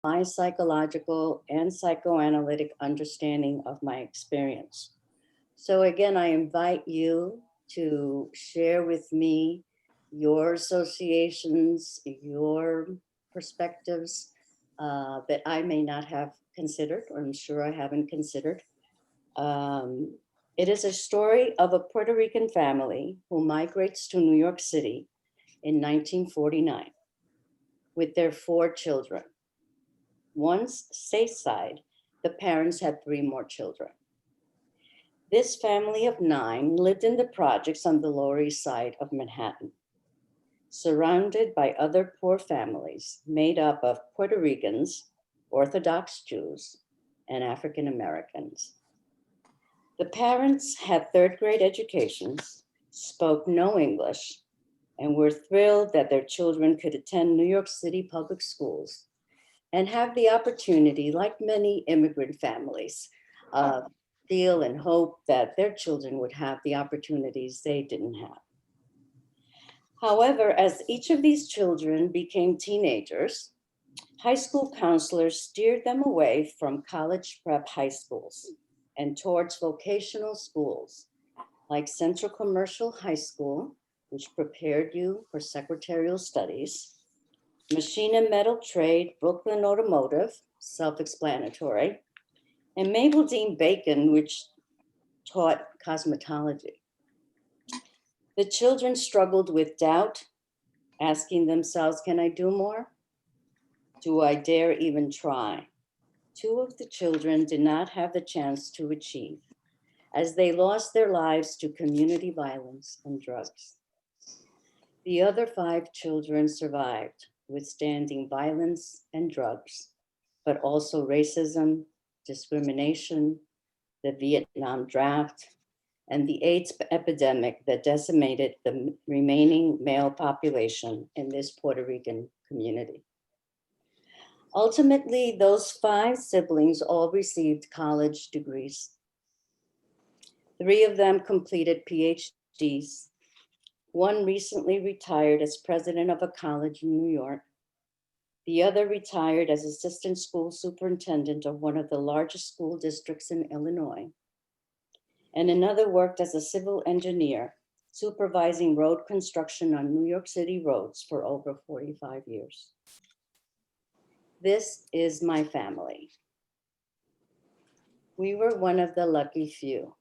my psychological and psychoanalytic understanding of my experience. So again, I invite you to share with me your associations, your perspectives that I may not have considered, or I'm sure I haven't considered. Um, it is a story of a Puerto Rican family who migrates to New York City in 1949 with their 4 children. Once stateside, the parents had 3 more children. This family of 9 lived in the projects on the Lower East Side of Manhattan, surrounded by other poor families made up of Puerto Ricans, Orthodox Jews, and African Americans. The parents had third-grade educations, spoke no English, and were thrilled that their children could attend New York City public schools and have the opportunity, like many immigrant families, feel and hope that their children would have the opportunities they didn't have. However, as each of these children became teenagers, high school counselors steered them away from college prep high schools and towards vocational schools like Central Commercial High School, which prepared you for secretarial studies, Machine and Metal Trade, Brooklyn Automotive, self-explanatory, and Mabel Dean Bacon, which taught cosmetology. The children struggled with doubt, asking themselves, can I do more? Do I dare even try? 2 of the children did not have the chance to achieve, as they lost their lives to community violence and drugs. The other 5 children survived, withstanding violence and drugs, but also racism, discrimination, the Vietnam draft, and the AIDS epidemic that decimated the remaining male population in this Puerto Rican community. Ultimately, those 5 siblings all received college degrees. 3 of them completed PhDs. 1 recently retired as president of a college in New York. The other retired as assistant school superintendent of one of the largest school districts in Illinois. And another worked as a civil engineer, supervising road construction on New York City roads for over 45 years. This is my family. We were one of the lucky few.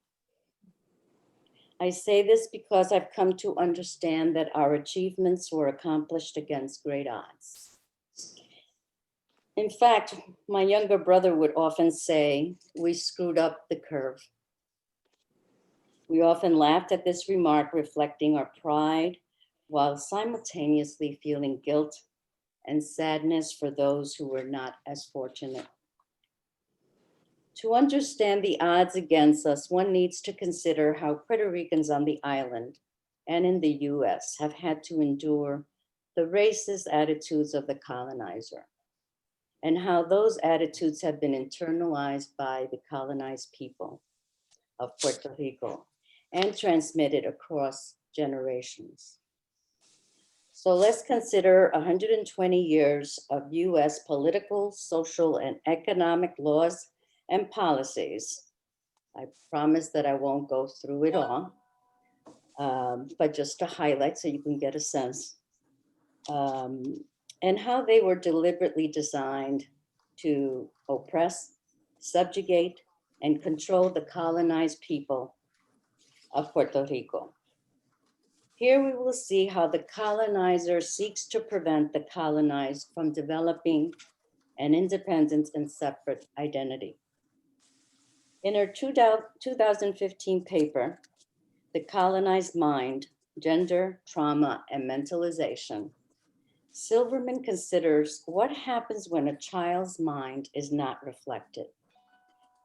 I say this because I've come to understand that our achievements were accomplished against great odds. In fact, my younger brother would often say, we screwed up the curve. We often laughed at this remark, reflecting our pride while simultaneously feeling guilt and sadness for those who were not as fortunate. To understand the odds against us, one needs to consider how Puerto Ricans on the island and in the US have had to endure the racist attitudes of the colonizer, and how those attitudes have been internalized by the colonized people of Puerto Rico and transmitted across generations. So let's consider 120 years of US political, social, and economic laws and policies. I promise that I won't go through it all, but just to highlight so you can get a sense, and how they were deliberately designed to oppress, subjugate, and control the colonized people of Puerto Rico. Here we will see how the colonizer seeks to prevent the colonized from developing an independent and separate identity. In her 2015 paper, The Colonized Mind, Gender, Trauma, and Mentalization, Silverman considers what happens when a child's mind is not reflected,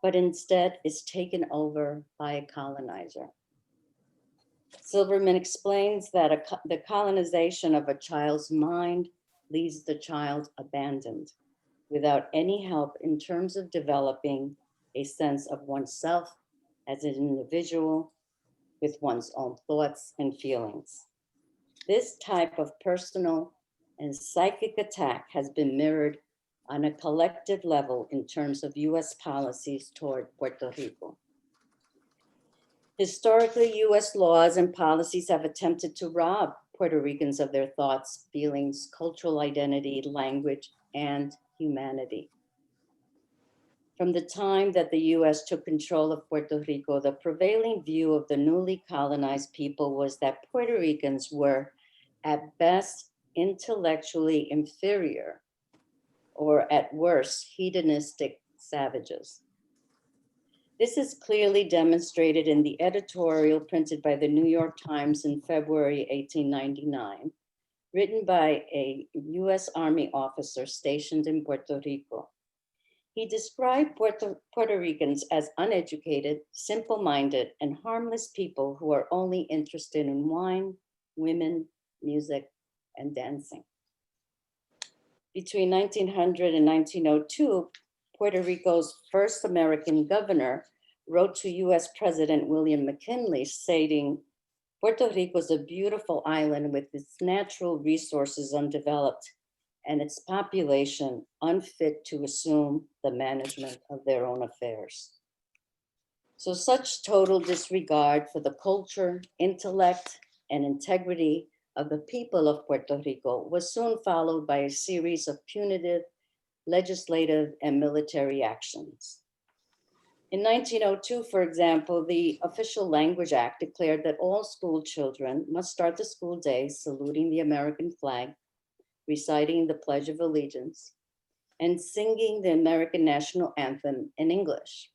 but instead is taken over by a colonizer. Silverman explains that the colonization of a child's mind leaves the child abandoned, without any help in terms of developing a sense of oneself as an individual with one's own thoughts and feelings. This type of personal and psychic attack has been mirrored on a collective level in terms of US policies toward Puerto Rico. Historically, US laws and policies have attempted to rob Puerto Ricans of their thoughts, feelings, cultural identity, language, and humanity. From the time that the US took control of Puerto Rico, the prevailing view of the newly colonized people was that Puerto Ricans were, at best, intellectually inferior, or at worst, hedonistic savages. This is clearly demonstrated in the editorial printed by the New York Times in February 1899, written by a US Army officer stationed in Puerto Rico. He described Puerto Ricans as uneducated, simple-minded, and harmless people who are only interested in wine, women, music, and dancing. Between 1900 and 1902, Puerto Rico's first American governor wrote to US President William McKinley stating, Puerto Rico is a beautiful island with its natural resources undeveloped and its population unfit to assume the management of their own affairs. So such total disregard for the culture, intellect, and integrity of the people of Puerto Rico was soon followed by a series of punitive, legislative, and military actions. In 1902, for example, the Official Language Act declared that all school children must start the school day saluting the American flag, reciting the Pledge of Allegiance, and singing the American national anthem in English.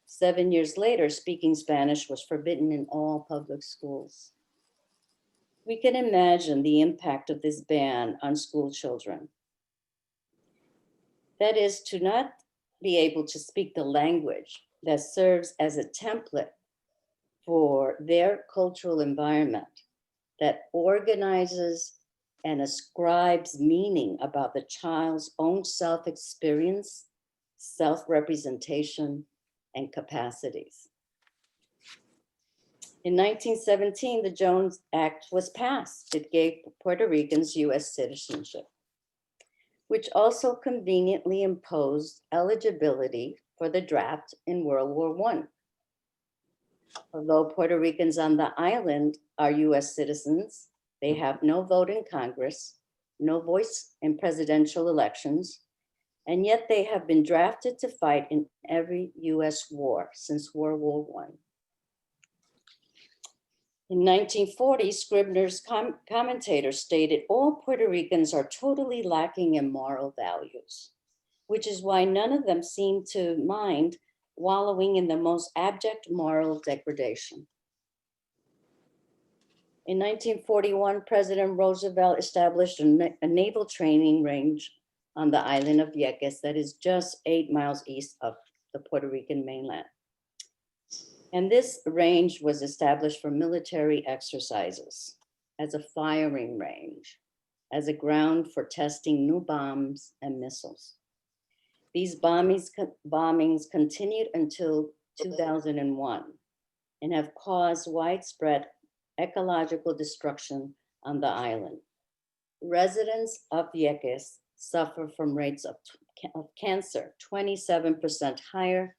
7 years later, speaking Spanish was forbidden in all public schools. We can imagine the impact of this ban on school children. That is, to not be able to speak the language that serves as a template for their cultural environment that organizes and ascribes meaning about the child's own self-experience, self-representation, and capacities. In 1917, the Jones Act was passed. It gave Puerto Ricans US citizenship, which also conveniently imposed eligibility for the draft in World War I. Although Puerto Ricans on the island are US citizens, they have no vote in Congress, no voice in presidential elections, and yet they have been drafted to fight in every US war since World War I. In 1940, Scribner's commentator stated, all Puerto Ricans are totally lacking in moral values, which is why none of them seem to mind wallowing in the most abject moral degradation. In 1941, President Roosevelt established a naval training range on the island of Vieques that is just 8 miles east of the Puerto Rican mainland. And this range was established for military exercises, as a firing range, as a ground for testing new bombs and missiles. These bombings continued until 2001 and have caused widespread ecological destruction on the island. Residents of Vieques suffer from rates of cancer 27% higher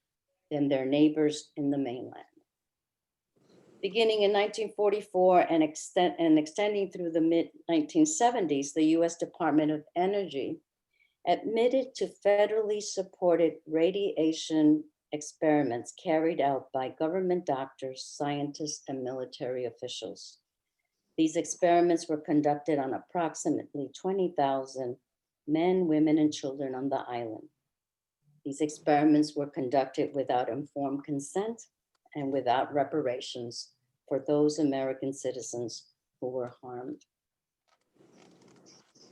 than their neighbors in the mainland. Beginning in 1944 and extending through the mid-1970s, the US Department of Energy admitted to federally supported radiation experiments carried out by government doctors, scientists, and military officials. These experiments were conducted on approximately 20,000 men, women, and children on the island. These experiments were conducted without informed consent and without reparations for those American citizens who were harmed.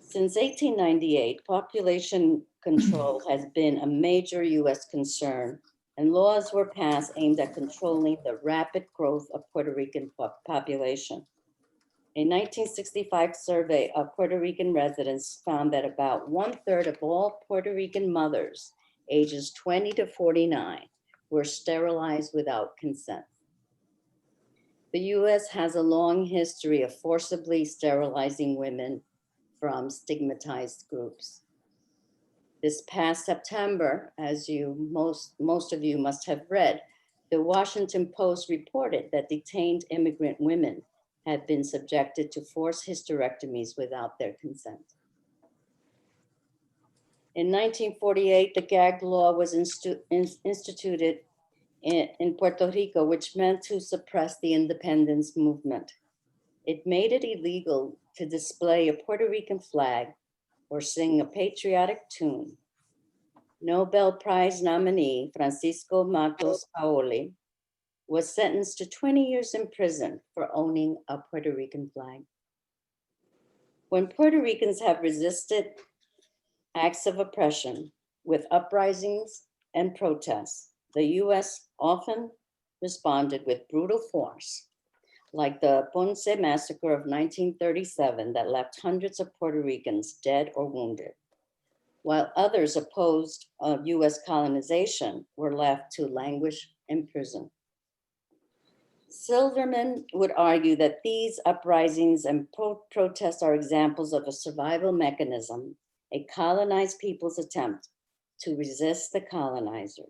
Since 1898, population control has been a major US concern, and laws were passed aimed at controlling the rapid growth of Puerto Rican population. A 1965 survey of Puerto Rican residents found that about 1/3 of all Puerto Rican mothers ages 20 to 49 were sterilized without consent. The US has a long history of forcibly sterilizing women from stigmatized groups. This past September, as most of you must have read, the Washington Post reported that detained immigrant women had been subjected to forced hysterectomies without their consent. In 1948, the gag law was instituted in Puerto Rico, which meant to suppress the independence movement. It made it illegal to display a Puerto Rican flag or sing a patriotic tune. Nobel Prize nominee Francisco Matos Paoli was sentenced to 20 years in prison for owning a Puerto Rican flag. When Puerto Ricans have resisted acts of oppression with uprisings and protests, the US often responded with brutal force, like the Ponce massacre of 1937 that left hundreds of Puerto Ricans dead or wounded, while others opposed of US colonization were left to languish in prison. Silverman would argue that these uprisings and protests are examples of a survival mechanism, a colonized people's attempt to resist the colonizer.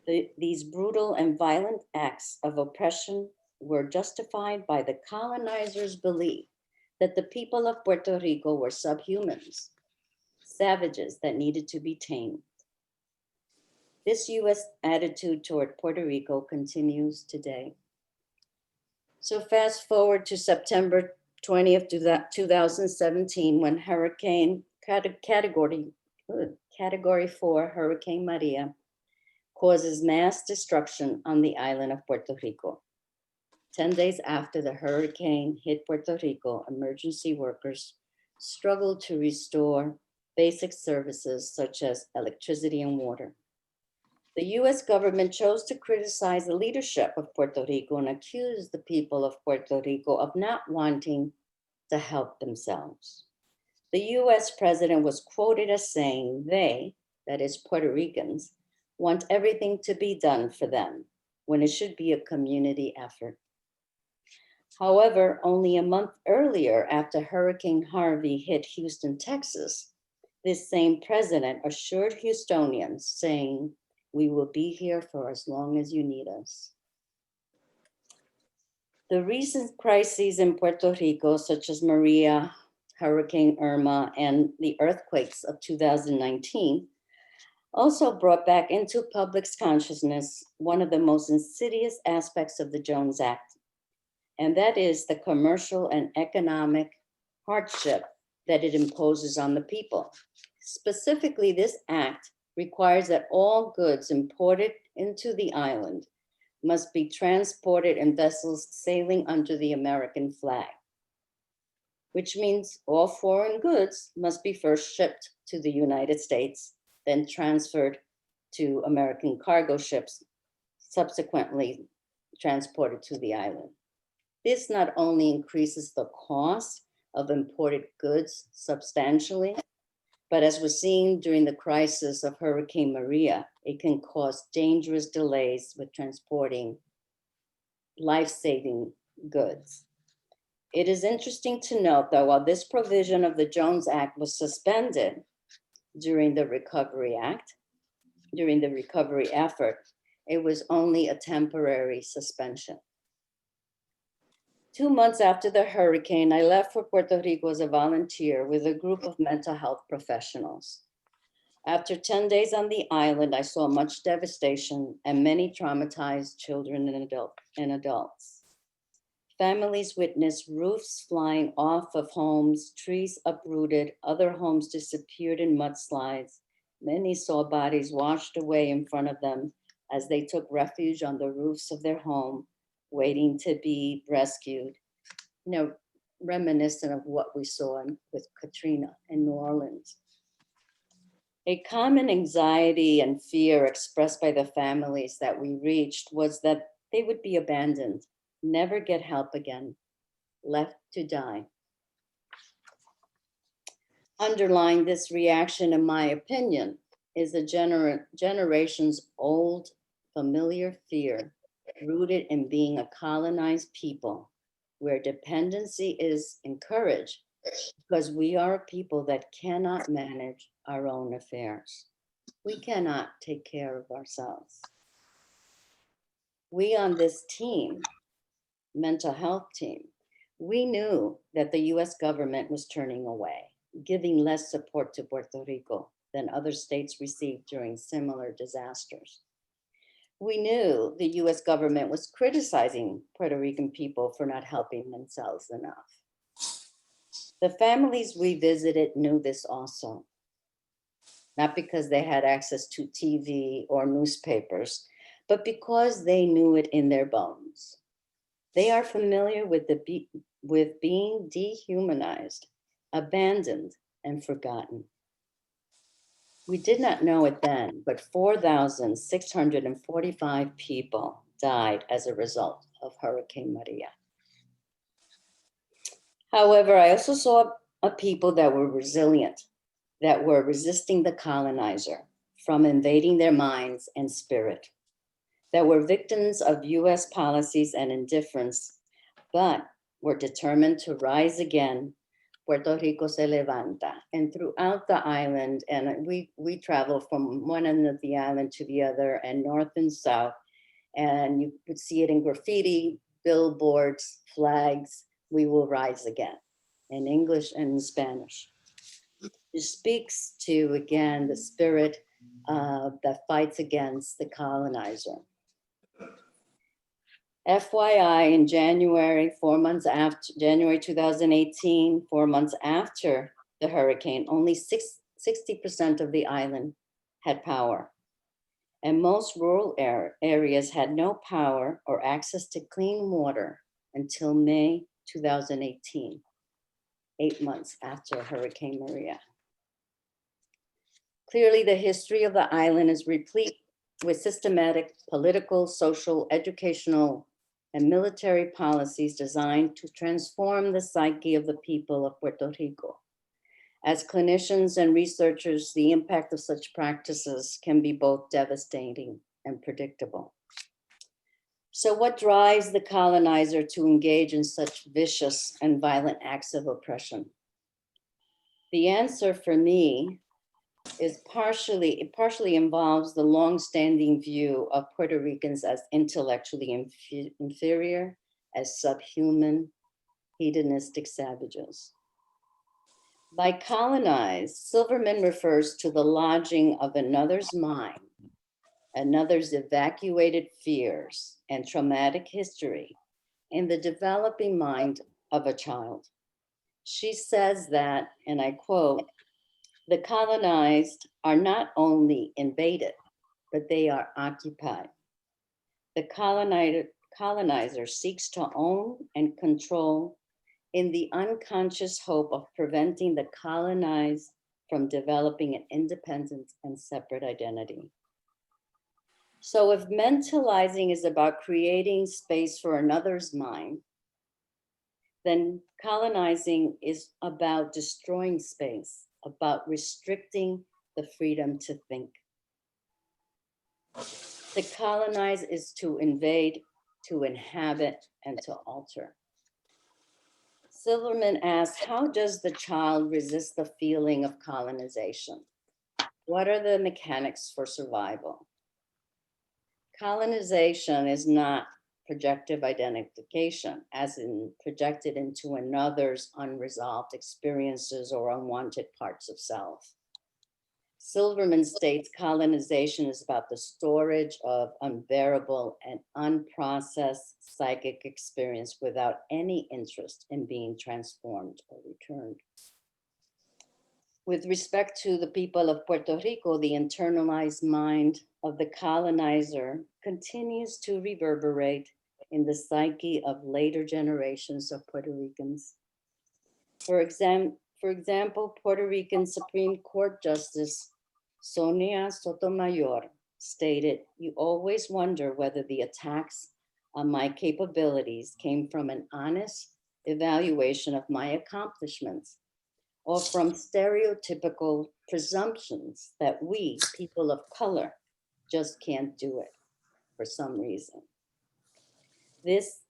These brutal and violent acts of oppression were justified by the colonizers' belief that the people of Puerto Rico were subhumans, savages that needed to be tamed. This US attitude toward Puerto Rico continues today. So fast forward to September 20th, 2017, when Hurricane Category 4 Hurricane Maria causes mass destruction on the island of Puerto Rico. 10 days after the hurricane hit Puerto Rico, emergency workers struggled to restore basic services such as electricity and water. The US government chose to criticize the leadership of Puerto Rico and accuse the people of Puerto Rico of not wanting to help themselves. The US president was quoted as saying they, that is Puerto Ricans, want everything to be done for them when it should be a community effort. However, only a month earlier, after Hurricane Harvey hit Houston, Texas, this same president assured Houstonians, saying, "We will be here for as long as you need us." The recent crises in Puerto Rico, such as Maria, Hurricane Irma, and the earthquakes of 2019, also brought back into public's consciousness one of the most insidious aspects of the Jones Act, and that is the commercial and economic hardship that it imposes on the people. Specifically, this act requires that all goods imported into the island must be transported in vessels sailing under the American flag, which means all foreign goods must be first shipped to the United States, then transferred to American cargo ships, subsequently transported to the island. This not only increases the cost of imported goods substantially, but as we're seeing during the crisis of Hurricane Maria, it can cause dangerous delays with transporting life-saving goods. It is interesting to note that while this provision of the Jones Act was suspended during the recovery effort, it was only a temporary suspension. 2 months after the hurricane, I left for Puerto Rico as a volunteer with a group of mental health professionals. After 10 days on the island, I saw much devastation and many traumatized children and adults. Families witnessed roofs flying off of homes, trees uprooted, other homes disappeared in mudslides. Many saw bodies washed away in front of them as they took refuge on the roofs of their home, waiting to be rescued, reminiscent of what we saw with Katrina in New Orleans. A common anxiety and fear expressed by the families that we reached was that they would be abandoned, never get help again, left to die. Underlying this reaction, in my opinion, is a generation's old familiar fear rooted in being a colonized people, where dependency is encouraged because we are a people that cannot manage our own affairs. We cannot take care of ourselves. We on this team, mental health team, we knew that the US government was turning away, giving less support to Puerto Rico than other states received during similar disasters. We knew the US government was criticizing Puerto Rican people for not helping themselves enough. The families we visited knew this also, not because they had access to TV or newspapers, but because they knew it in their bones. They are familiar with being dehumanized, abandoned, and forgotten. We did not know it then, but 4,645 people died as a result of Hurricane Maria. However, I also saw a people that were resilient, that were resisting the colonizer from invading their minds and spirit, that were victims of US policies and indifference, but were determined to rise again. Puerto Rico se levanta. And throughout the island, and we travel from one end of the island to the other, and north and south, and you would see it in graffiti, billboards, flags, we will rise again, in English and in Spanish. It speaks to, again, the spirit that fights against the colonizer. FYI, in January, 4 months after, January 2018, 4 months after the hurricane, only 60% of the island had power. And most rural areas had no power or access to clean water until May 2018, 8 months after Hurricane Maria. Clearly, the history of the island is replete with systematic political, social, educational, and military policies designed to transform the psyche of the people of Puerto Rico. As clinicians and researchers, the impact of such practices can be both devastating and predictable. So what drives the colonizer to engage in such vicious and violent acts of oppression? The answer for me is it partially involves the long-standing view of Puerto Ricans as intellectually inferior, as subhuman, hedonistic savages. By colonized, Silverman refers to the lodging of another's mind, another's evacuated fears and traumatic history in the developing mind of a child. She says that, and I quote, "The colonized are not only invaded, but they are occupied. The colonizer seeks to own and control in the unconscious hope of preventing the colonized from developing an independent and separate identity." So if mentalizing is about creating space for another's mind, then colonizing is about destroying space, about restricting the freedom to think. To colonize is to invade, to inhabit, and to alter. Silverman asks, how does the child resist the feeling of colonization? What are the mechanics for survival? Colonization is not projective identification, as in projected into another's unresolved experiences or unwanted parts of self. Silverman states colonization is about the storage of unbearable and unprocessed psychic experience without any interest in being transformed or returned. With respect to the people of Puerto Rico, the internalized mind of the colonizer continues to reverberate in the psyche of later generations of Puerto Ricans. For example, Puerto Rican Supreme Court Justice Sonia Sotomayor stated, "You always wonder whether the attacks on my capabilities came from an honest evaluation of my accomplishments or from stereotypical presumptions that we, people of color, just can't do it for some reason." This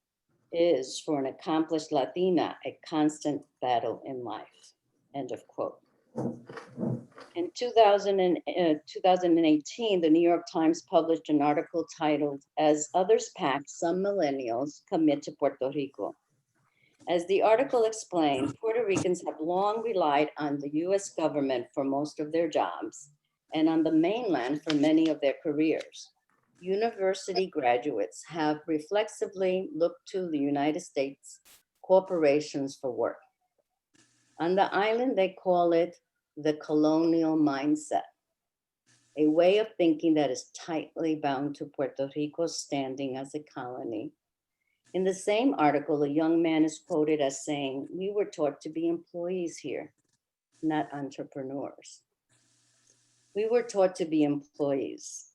is, for an accomplished Latina, a constant battle in life, end of quote. In 2018, the New York Times published an article titled, "As Others Pack, Some Millennials Commit to Puerto Rico." As the article explained, Puerto Ricans have long relied on the US government for most of their jobs and on the mainland for many of their careers. University graduates have reflexively looked to the United States corporations for work. On the island, they call it the colonial mindset, a way of thinking that is tightly bound to Puerto Rico's standing as a colony. In the same article, a young man is quoted as saying, "We were taught to be employees here, not entrepreneurs. We were taught to be employees.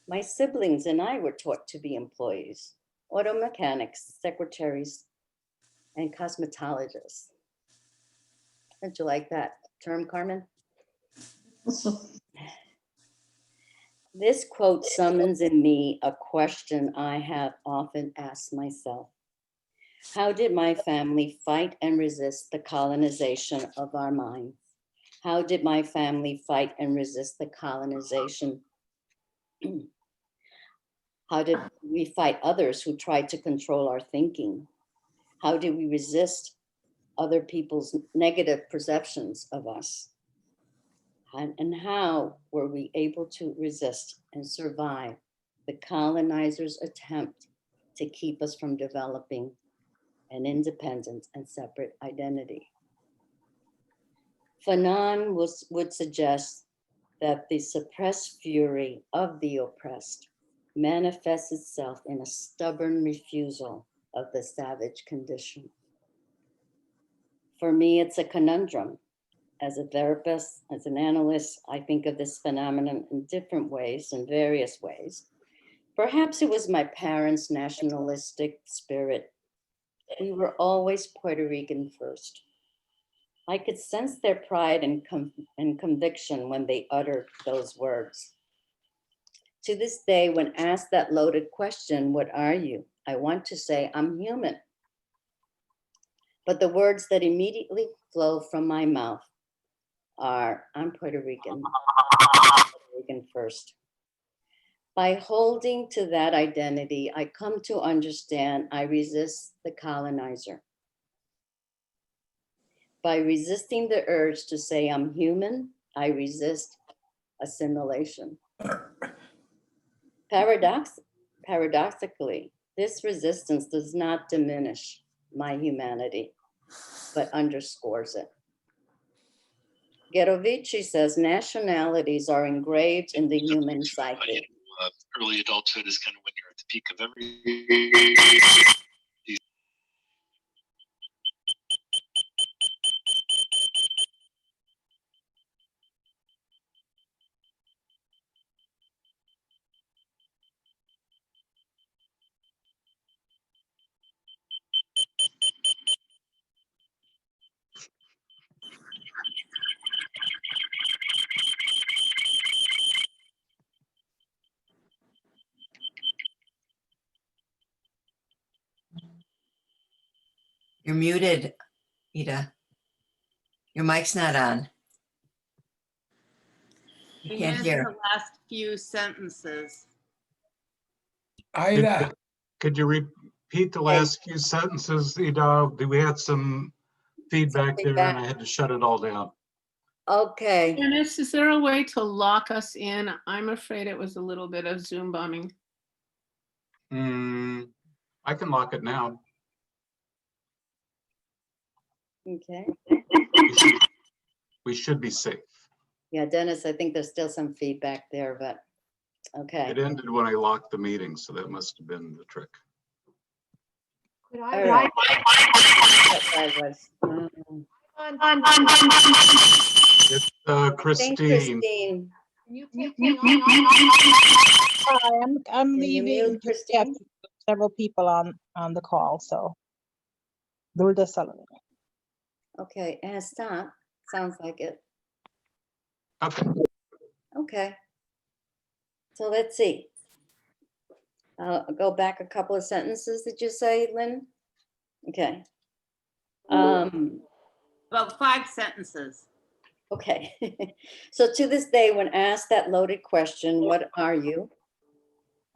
My siblings and I were taught to be employees, auto mechanics, secretaries, and cosmetologists." Don't you like that term, Carmen? This quote summons in me a question I have often asked myself. How did my family fight and resist the colonization of our minds? How did my family fight and resist the colonization? How did we fight others who tried to control our thinking? How did we resist other people's negative perceptions of us? And how were we able to resist and survive the colonizers' attempt to keep us from developing an independent and separate identity? Fanon would suggest that the suppressed fury of the oppressed manifests itself in a stubborn refusal of the savage condition. For me, it's a conundrum. As a therapist, as an analyst, I think of this phenomenon in different ways, in various ways. Perhaps it was my parents' nationalistic spirit. We were always Puerto Rican first. I could sense their pride and conviction when they uttered those words. To this day, when asked that loaded question, "What are you?" I want to say, "I'm human." But the words that immediately flow from my mouth are, "I'm Puerto Rican, Puerto Rican first." By holding to that identity, I come to understand I resist the colonizer. By resisting the urge to say I'm human, I resist assimilation. Paradoxically, this resistance does not diminish my humanity, but underscores it. Gerovici says nationalities are engraved in the human psyche. Early adulthood is kind of when you're at the peak of everything. You're muted, Ida. Your mic's not on. You can't hear. The last few sentences. Ida, Could you repeat the last few sentences, Ida? We had some feedback there and I had to shut it all down. Okay. Dennis, is there a way to lock us in? I'm afraid it was a little bit of Zoom bombing. I can lock it now. Okay. We should be safe. Yeah, Dennis, I think there's still some feedback there, but okay. It ended when I locked the meeting, so that must have been the trick. Could All I right. It's Thanks, Christine. Christine. Can you take me on? Hi, I'm Can you leaving. mute, Just have Christine? several people on the call, so. Dulce Sullivan. Okay, and stop. Sounds like it. Okay. Okay. So let's see. I'll go back a couple of sentences. Did you say, Lynn? Okay. About 5 sentences. Okay. So to this day, when asked that loaded question, what are you?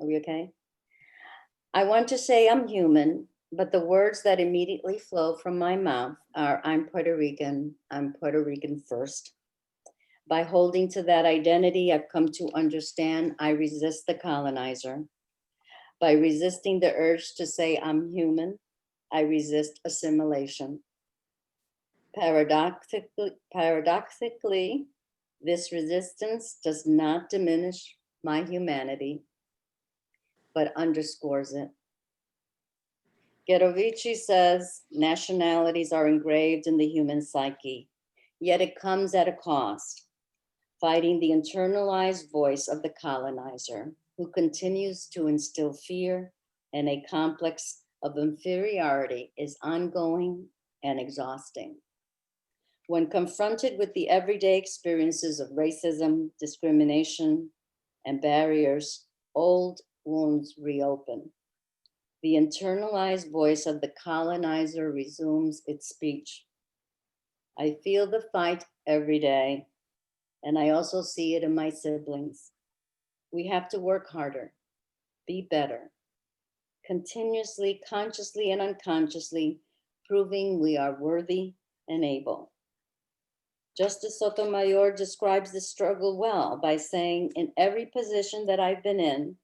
Are we okay? I want to say I'm human, but the words that immediately flow from my mouth are I'm Puerto Rican first. By holding to that identity, I've come to understand I resist the colonizer. By resisting the urge to say I'm human, I resist assimilation. Paradoxically, this resistance does not diminish my humanity, but underscores it. Gerovici says nationalities are engraved in the human psyche, yet it comes at a cost, fighting the internalized voice of the colonizer, who continues to instill fear and a complex of inferiority is ongoing and exhausting. When confronted with the everyday experiences of racism, discrimination, and barriers, old wounds reopen. The internalized voice of the colonizer resumes its speech. I feel the fight every day, and I also see it in my siblings. We have to work harder, be better, continuously, consciously, and unconsciously, proving we are worthy and able. Justice Sotomayor describes the struggle well by saying, in every position that I've been in,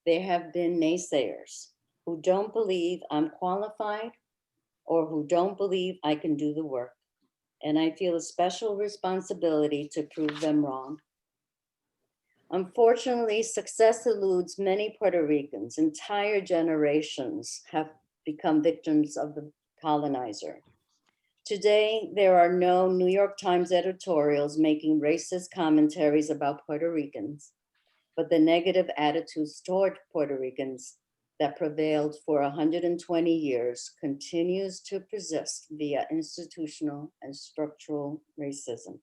there have been naysayers who don't believe I'm qualified or who don't believe I can do the work. And I feel a special responsibility to prove them wrong. Unfortunately, success eludes many Puerto Ricans. Entire generations have become victims of the colonizer. Today, there are no New York Times editorials making racist commentaries about Puerto Ricans, but the negative attitudes toward Puerto Ricans that prevailed for 120 years continues to persist via institutional and structural racism.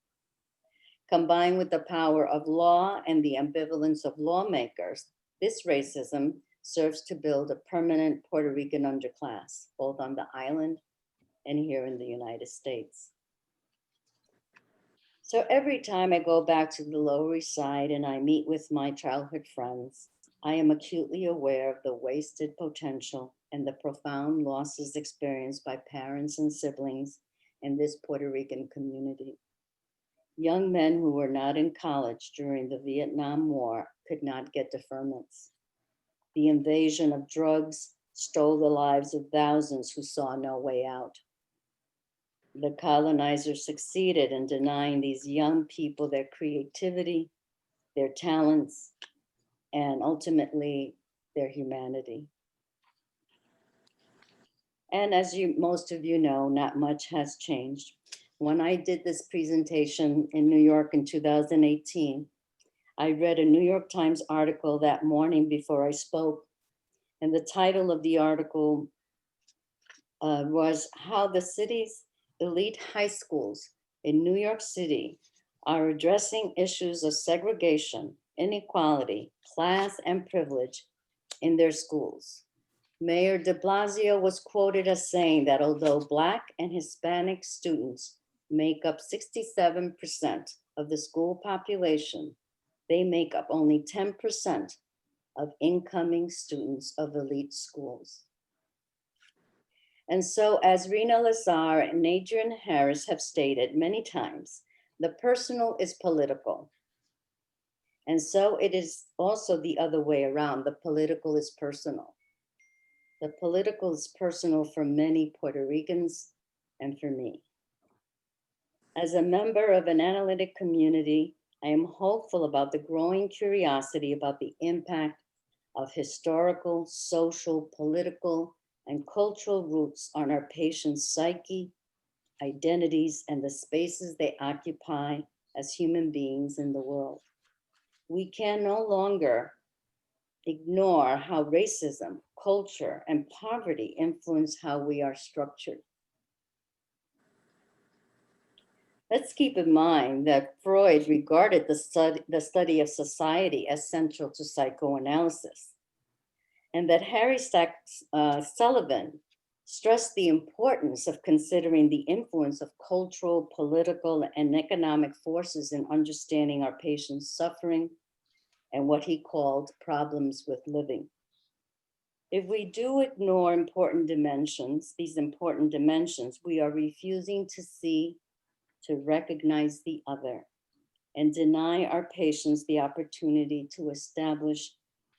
Combined with the power of law and the ambivalence of lawmakers, this racism serves to build a permanent Puerto Rican underclass, both on the island and here in the United States. So every time I go back to the Lower East Side and I meet with my childhood friends, I am acutely aware of the wasted potential and the profound losses experienced by parents and siblings in this Puerto Rican community. Young men who were not in college during the Vietnam War could not get deferments. The invasion of drugs stole the lives of thousands who saw no way out. The colonizer succeeded in denying these young people their creativity, their talents, and ultimately their humanity. And as most of you know, not much has changed. When I did this presentation in New York in 2018, I read a New York Times article that morning before I spoke. And the title of the article was How the City's Elite High Schools in New York City are addressing issues of segregation, inequality, class, and privilege in their schools. Mayor de Blasio was quoted as saying that although Black and Hispanic students make up 67% of the school population, they make up only 10% of incoming students of elite schools. And so, as Rena Lazar and Adrian Harris have stated many times, the personal is political. And so it is also the other way around. The political is personal. The political is personal for many Puerto Ricans and for me. As a member of an analytic community, I am hopeful about the growing curiosity about the impact of historical, social, political, and cultural roots on our patients' psyche, identities, and the spaces they occupy as human beings in the world. We can no longer ignore how racism, culture, and poverty influence how we are structured. Let's keep in mind that Freud regarded the study of society as central to psychoanalysis, and that Harry Sullivan stressed the importance of considering the influence of cultural, political, and economic forces in understanding our patients' suffering and what he called problems with living. If we do ignore these important dimensions, we are refusing to see, to recognize the other, and deny our patients the opportunity to establish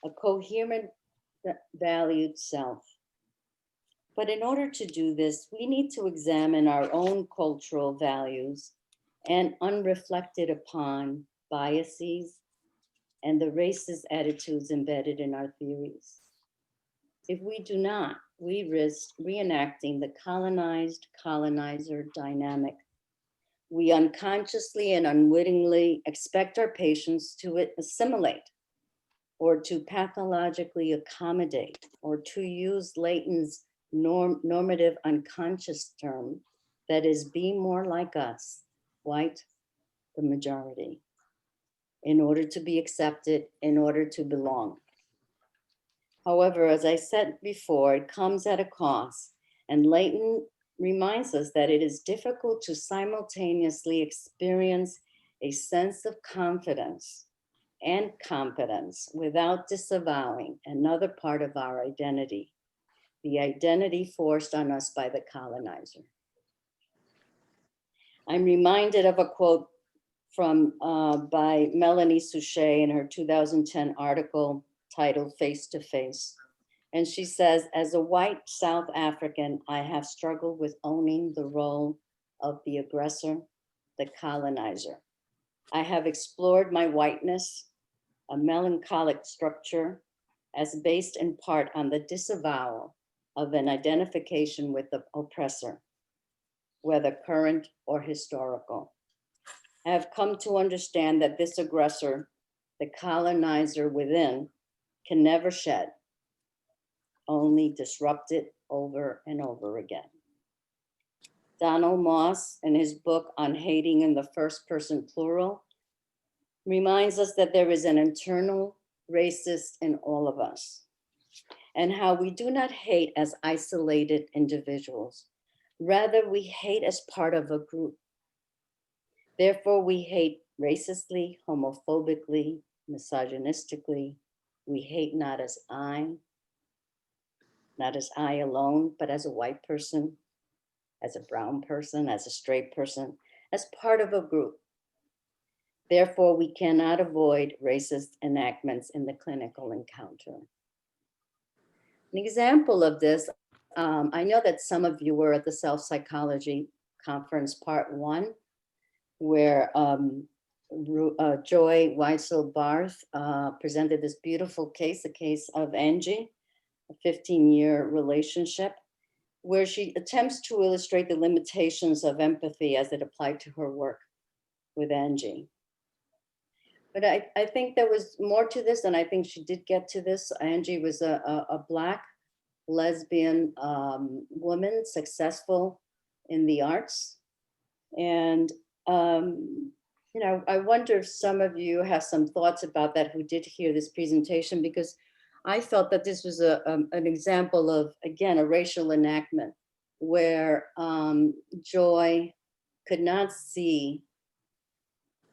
a coherent, valued self. But in order to do this, we need to examine our own cultural values and unreflected upon biases and the racist attitudes embedded in our theories. If we do not, we risk reenacting the colonized colonizer dynamic. We unconsciously and unwittingly expect our patients to assimilate or to pathologically accommodate or to use Leighton's normative unconscious term, that is, be more like us, white, the majority, in order to be accepted, in order to belong. However, as I said before, it comes at a cost, and Leighton reminds us that it is difficult to simultaneously experience a sense of confidence and competence without disavowing another part of our identity, the identity forced on us by the colonizer. I'm reminded of a quote from by Melanie Souchet in her 2010 article titled Face to Face. And she says, as a white South African, I have struggled with owning the role of the aggressor, the colonizer. I have explored my whiteness, a melancholic structure, as based in part on the disavowal of an identification with the oppressor, whether current or historical. I have come to understand that this aggressor, the colonizer within, can never shed, only disrupt it over and over again. Donald Moss, in his book on hating in the first person plural, reminds us that there is an internal racist in all of us, and how we do not hate as isolated individuals. Rather, we hate as part of a group. Therefore, we hate racistly, homophobically, misogynistically. We hate not as I alone, but as a white person, as a brown person, as a straight person, as part of a group. Therefore, we cannot avoid racist enactments in the clinical encounter. An example of this, I know that some of you were at the Self-Psychology Conference Part 1, where Joy Weitzel-Barth presented this beautiful case, the case of Angie, a 15-year relationship, where she attempts to illustrate the limitations of empathy as it applied to her work with Angie. But I think there was more to this, and I think she did get to this. Angie was a Black lesbian woman, successful in the arts. And, you know, I wonder if some of you have some thoughts about that who did hear this presentation, because I felt that this was an example of, again, a racial enactment where Joy could not see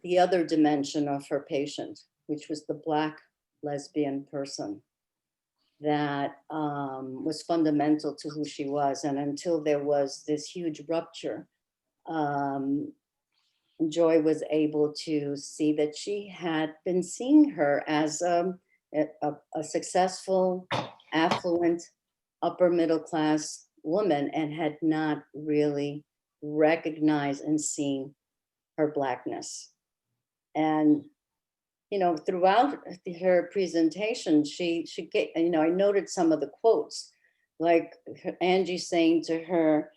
the other dimension of her patient, which was the Black lesbian person that was fundamental to who she was. And until there was this huge rupture, Joy was able to see that she had been seeing her as a successful, affluent, upper middle class woman, and had not really recognized and seen her Blackness. And, you know, throughout her presentation, she get, you know, I noted some of the quotes, like Angie saying to her,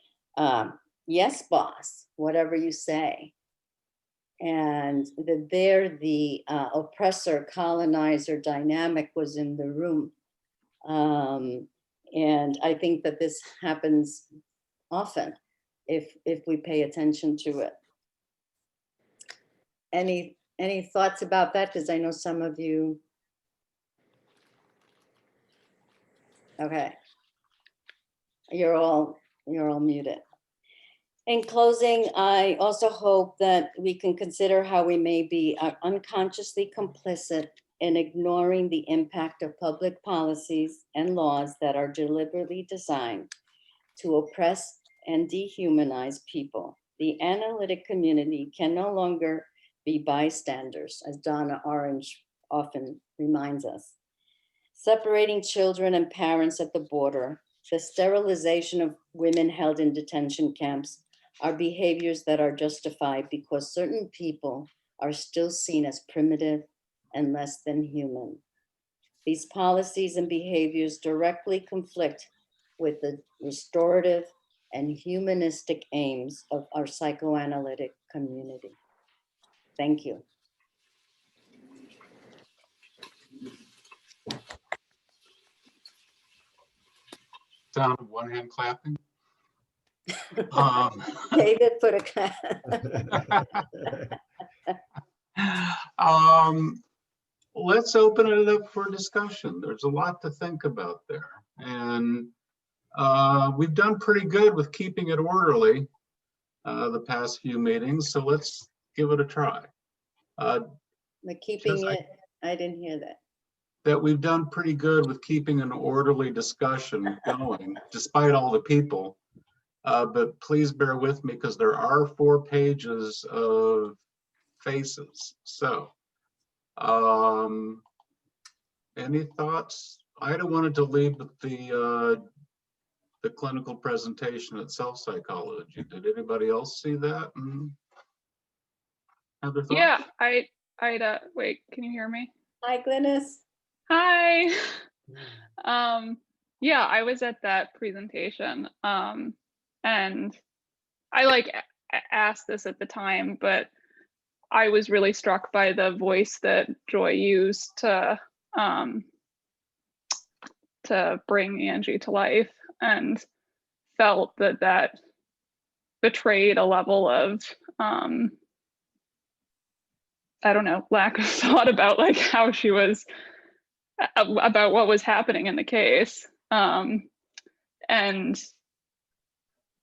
yes, boss, whatever you say. And the oppressor colonizer dynamic was in the room. And I think that this happens often if we pay attention to it. Any thoughts about that? Because I know some of you. Okay. You're all muted. In closing, I also hope that we can consider how we may be unconsciously complicit in ignoring the impact of public policies and laws that are deliberately designed to oppress and dehumanize people. The analytic community can no longer be bystanders, as Donna Orange often reminds us. Separating children and parents at the border, the sterilization of women held in detention camps are behaviors that are justified because certain people are still seen as primitive and less than human. These policies and behaviors directly conflict with the restorative and humanistic aims of our psychoanalytic community. Thank you. Sound of one hand clapping. David put a clap. Let's open it up for discussion. There's a lot to think about there. And we've done pretty good with keeping it orderly the past few meetings, so let's give it a try. Keeping it, I didn't hear that. That we've done pretty good with keeping an orderly discussion going, despite all the people. But please bear with me because there are 4 pages of faces. So, any thoughts? Ida wanted to lead with the clinical presentation at self-psychology. Did anybody else see that and have their thoughts? Yeah, Ida, wait, can you hear me? Hi, Glynis. Hi. Yeah, I was at that presentation. And I asked this at the time, but I was really struck by the voice that Joy used to bring Angie to life, and felt that betrayed a level of I don't know, lack of thought about how she was about what was happening in the case. And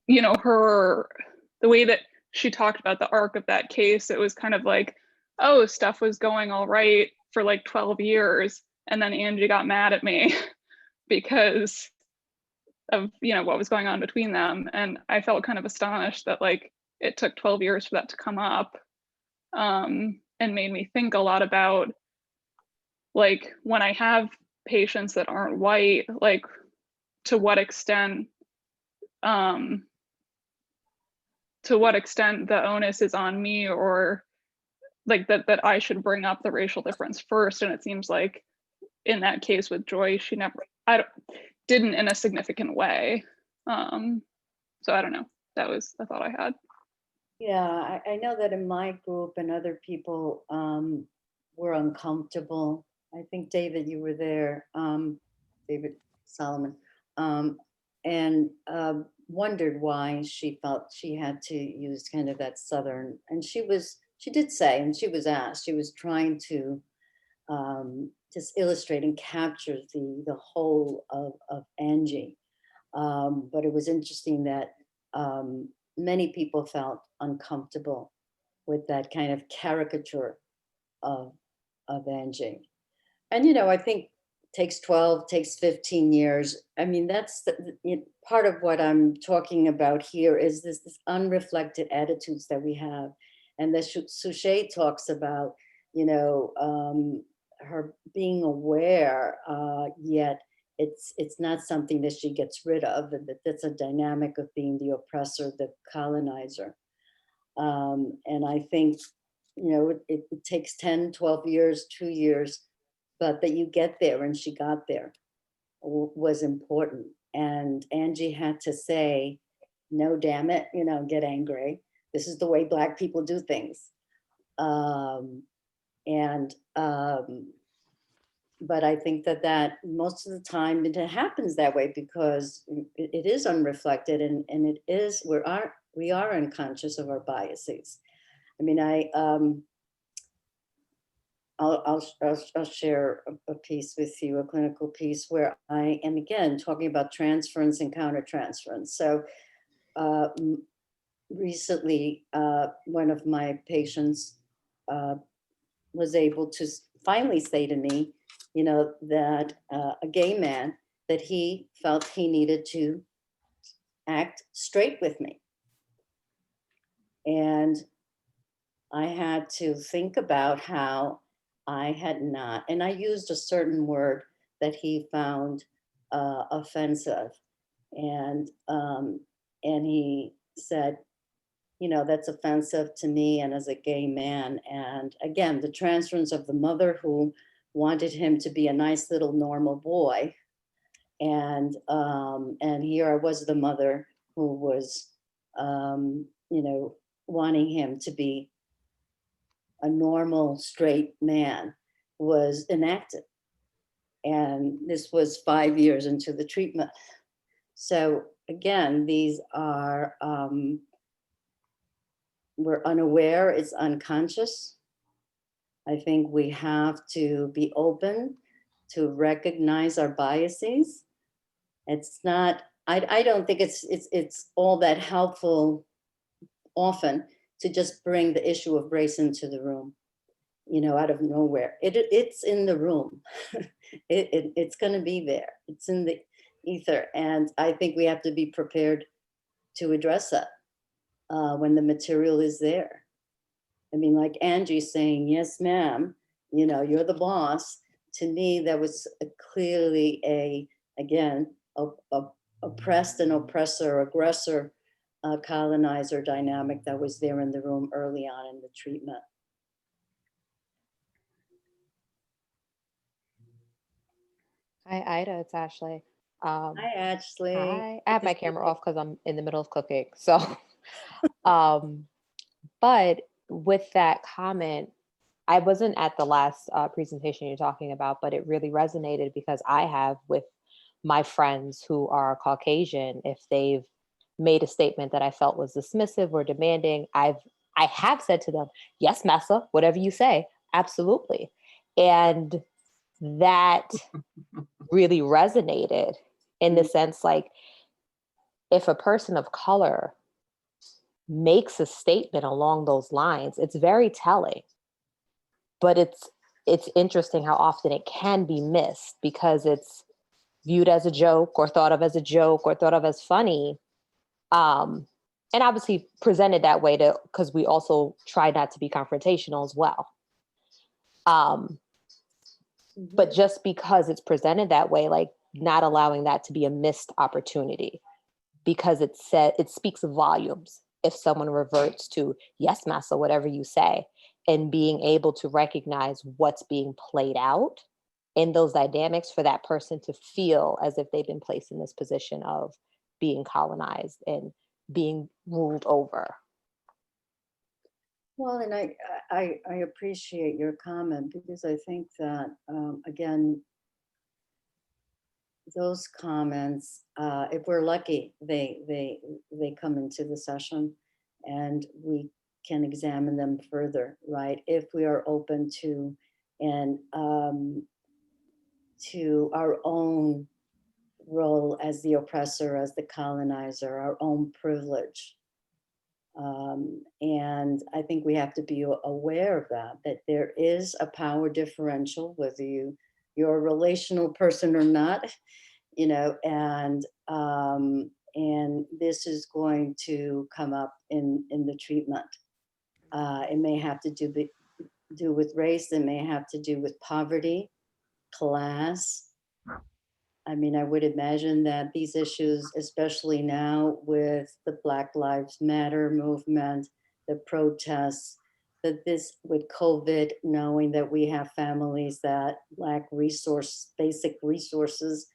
you know, the way that she talked about the arc of that case, it was kind of oh, stuff was going all right for 12 years, and then Angie got mad at me because of, you know, what was going on between them. And I felt kind of astonished that it took 12 years for that to come up, and made me think a lot about when I have patients that aren't white, to what extent the onus is on me, or that I should bring up the racial difference first. And it seems like in that case with Joy, she didn't in a significant way. So I don't know, that was a thought I had. Yeah, I know that in my group and other people were uncomfortable. I think, David, you were there, David Solomon, and wondered why she felt she had to use kind of that Southern, and she did say, and she was asked, she was trying to just illustrate and capture the whole of Angie. But it was interesting that many people felt uncomfortable with that kind of caricature of Angie. And, you know, I think takes 12, takes 15 years. I mean, that's part of what I'm talking about here is this unreflected attitudes that we have. And that Suchet talks about, you know, her being aware, yet it's not something that she gets rid of, and that's a dynamic of being the oppressor, the colonizer. And I think, you know, it takes 10, 12 years, 2 years, but that you get there, and she got there was important. And Angie had to say, no, damn it, you know, get angry. This is the way Black people do things. But I think that most of the time it happens that way because it is unreflected, and it is, we are unconscious of our biases. I mean, I'll share a piece with you, a clinical piece where I am again talking about transference and countertransference. So recently, one of my patients was able to finally say to me, you know, that a gay man, that he felt he needed to act straight with me. And I had to think about how I had not, and I used a certain word that he found offensive. And he said, you know, that's offensive to me and as a gay man. And again, the transference of the mother who wanted him to be a nice little normal boy. And here I was the mother who was, you know, wanting him to be a normal straight man, was enacted. And this was 5 years into the treatment. So again, these are, we're unaware, it's unconscious. I think we have to be open to recognize our biases. It's not, I don't think it's all that helpful often to just bring the issue of race into the room, you know, out of nowhere. It's in the room. It's going to be there. It's in the ether. And I think we have to be prepared to address that when the material is there. I mean, like Angie saying, yes, ma'am, you know, you're the boss. To me, that was clearly again, oppressed and oppressor, aggressor, colonizer dynamic that was there in the room early on in the treatment. Hi, Ida, it's Ashley. Hi, Ashley. Hi. I have my camera off because I'm in the middle of cooking. So, but with that comment, I wasn't at the last presentation you're talking about, but it really resonated because I have with my friends who are Caucasian, if they've made a statement that I felt was dismissive or demanding, I have said to them, yes, massa, whatever you say, absolutely. And that really resonated in the sense, like, if a person of color makes a statement along those lines, it's very telling. But it's interesting how often it can be missed because it's viewed as a joke or thought of as a joke or thought of as funny. And obviously presented that way because we also try not to be confrontational as well. But just because it's presented that way, like not allowing that to be a missed opportunity, because it speaks volumes if someone reverts to, yes, massa, whatever you say, and being able to recognize what's being played out in those dynamics for that person to feel as if they've been placed in this position of being colonized and being ruled over. Well, and I appreciate your comment because I think that, again, those comments, if we're lucky, they come into the session and we can examine them further, right? If we are open to and to our own role as the oppressor, as the colonizer, our own privilege. And I think we have to be aware of that there is a power differential, whether you're a relational person or not, you know, and this is going to come up in the treatment. It may have to do with race, it may have to do with poverty, class. I mean, I would imagine that these issues, especially now with the Black Lives Matter movement, the protests, that this with COVID, knowing that we have families that lack basic resources,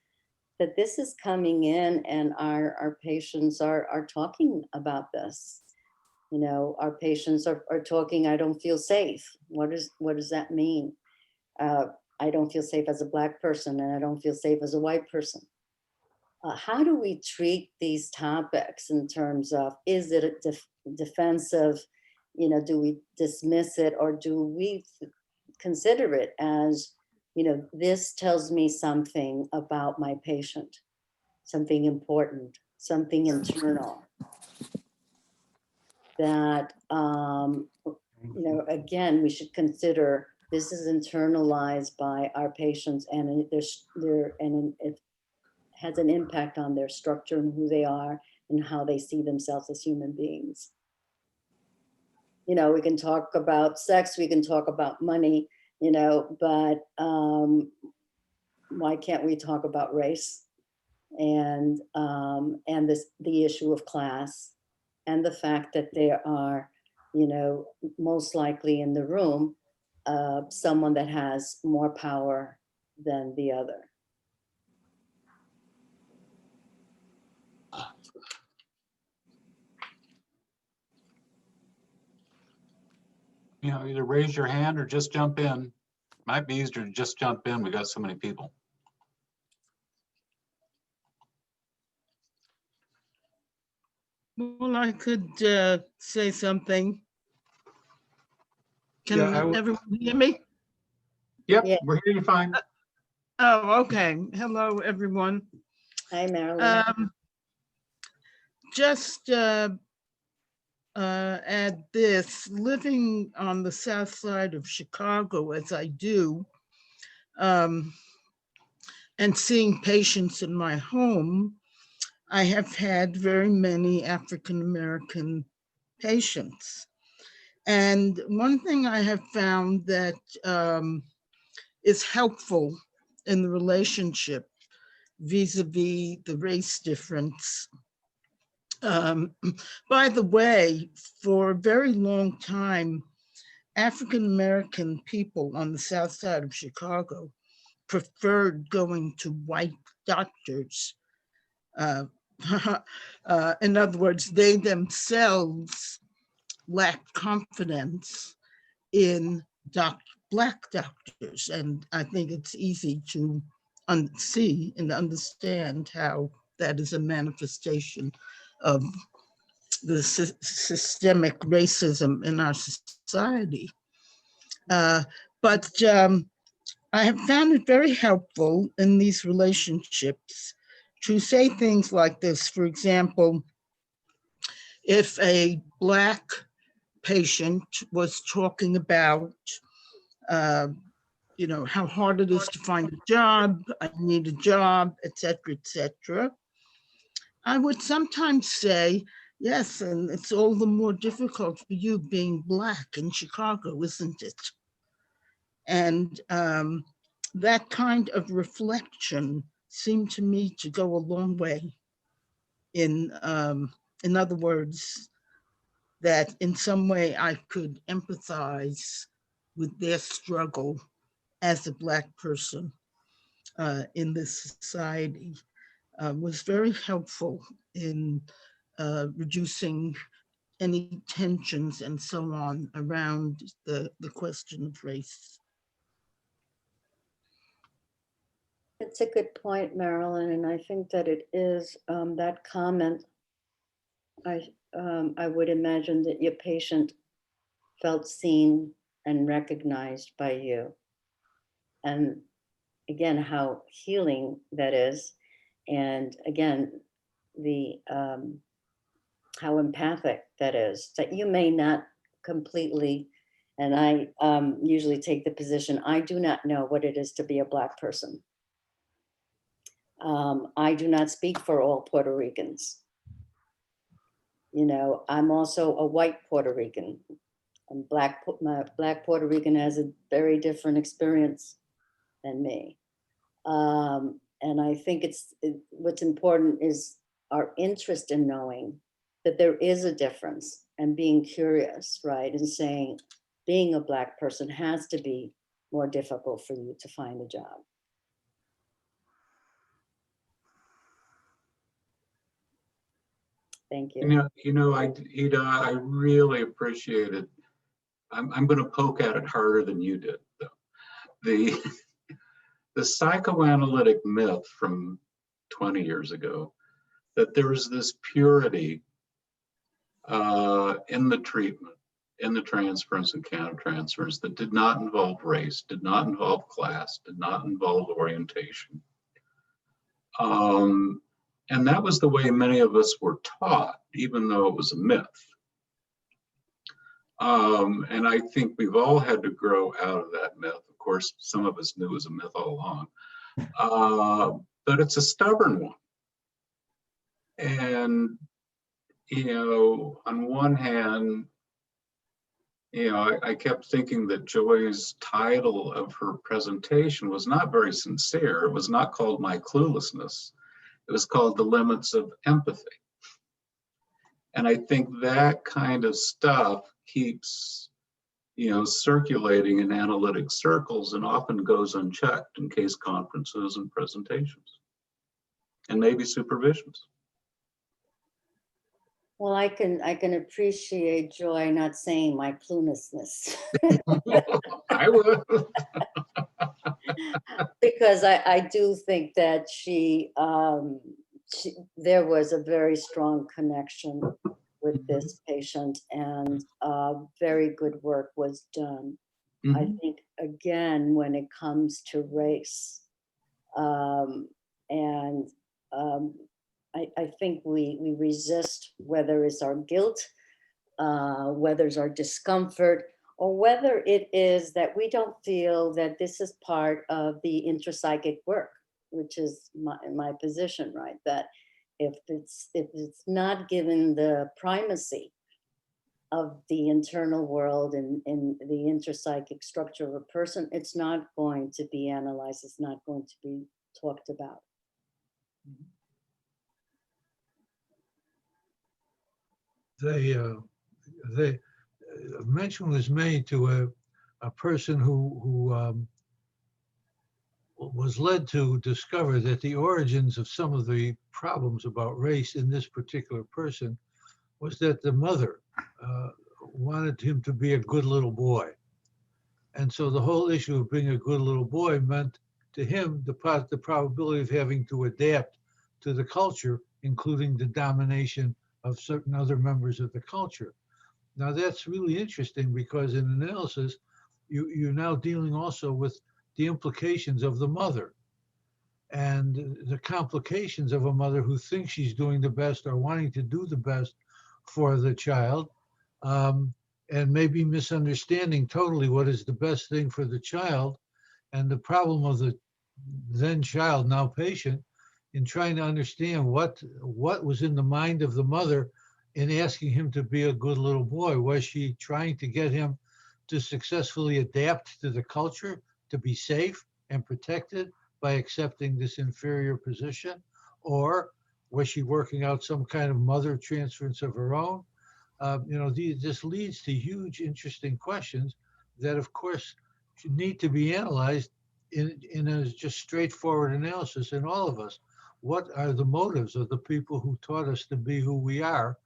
that this is coming in and our patients are talking about this. You know, our patients are talking, I don't feel safe. What does that mean? I don't feel safe as a Black person and I don't feel safe as a white person. How do we treat these topics in terms of, is it a defensive, you know, do we dismiss it or do we consider it as, you know, this tells me something about my patient, something important, something internal that, you know, again, we should consider this is internalized by our patients, and it has an impact on their structure and who they are and how they see themselves as human beings. You know, we can talk about sex, we can talk about money, you know, but why can't we talk about race and the issue of class and the fact that there are, you know, most likely in the room, someone that has more power than the other. You know, either raise your hand or just jump in. Might be easier to just jump in. We got so many people. Well, I could say something. Can Yeah, everyone hear me? Yep, Yeah. we're hearing you fine. Oh, okay. Hello, everyone. Hi, Marilyn. Just add this, living on the south side of Chicago as I do, and seeing patients in my home, I have had very many African-American patients. And one thing I have found that is helpful in the relationship vis-a-vis the race difference. By the way, for a very long time, African-American people on the south side of Chicago preferred going to white doctors. In other words, they themselves lacked confidence in Black doctors. And I think it's easy to see and understand how that is a manifestation of the systemic racism in our society. But I have found it very helpful in these relationships to say things like this. For example, if a Black patient was talking about, you know, how hard it is to find a job, I need a job, et cetera, I would sometimes say, yes, and it's all the more difficult for you being Black in Chicago, isn't it? And that kind of reflection seemed to me to go a long way in other words, that in some way I could empathize with their struggle as a Black person in this society, was very helpful in reducing any tensions and so on around the question of race. It's a good point, Marilyn, and I think that it is that comment. I would imagine that your patient felt seen and recognized by you. And again, how healing that is. And again, the how empathic that is, that you may not completely, and I usually take the position, I do not know what it is to be a Black person. I do not speak for all Puerto Ricans. You know, I'm also a white Puerto Rican. My Black Puerto Rican has a very different experience than me. And I think what's important is our interest in knowing that there is a difference and being curious, right? And saying, being a Black person has to be more difficult for you to find a job. Thank you. Ida, I really appreciate it. I'm going to poke at it harder than you did, though. The psychoanalytic myth from 20 years ago, that there was this purity in the treatment, in the transference and countertransference that did not involve race, did not involve class, did not involve orientation. And that was the way many of us were taught, even though it was a myth. And I think we've all had to grow out of that myth. Of course, some of us knew it was a myth all along, but it's a stubborn one. And, you know, on one hand, you know, I kept thinking that Joy's title of her presentation was not very sincere. It was not called My Cluelessness. It was called The Limits of Empathy. And I think that kind of stuff keeps, you know, circulating in analytic circles and often goes unchecked in case conferences and presentations, and maybe supervisions. Well, I can appreciate Joy not saying my cluelessness. I would. Because I do think that there was a very strong connection with this patient, and very good work was done. I think, again, when it comes to race, I think we resist, whether it's our guilt, whether it's our discomfort, or whether it is that we don't feel that this is part of the intrapsychic work, which is my position, right? That if it's not given the primacy of the internal world and the intrapsychic structure of a person, it's not going to be analyzed, it's not going to be talked about. The mention was made to a person who was led to discover that the origins of some of the problems about race in this particular person was that the mother wanted him to be a good little boy. And so the whole issue of being a good little boy meant to him the probability of having to adapt to the culture, including the domination of certain other members of the culture. Now that's really interesting, because in analysis, you're now dealing also with the implications of the mother and the complications of a mother who thinks she's doing the best or wanting to do the best for the child, and maybe misunderstanding totally what is the best thing for the child, and the problem of the then child, now patient, in trying to understand what was in the mind of the mother in asking him to be a good little boy. Was she trying to get him to successfully adapt to the culture, to be safe and protected by accepting this inferior position? Or was she working out some kind of mother transference of her own? You know, this leads to huge, interesting questions that, of course, need to be analyzed in a just straightforward analysis in all of us. What are the motives of the people who taught us to be who we are,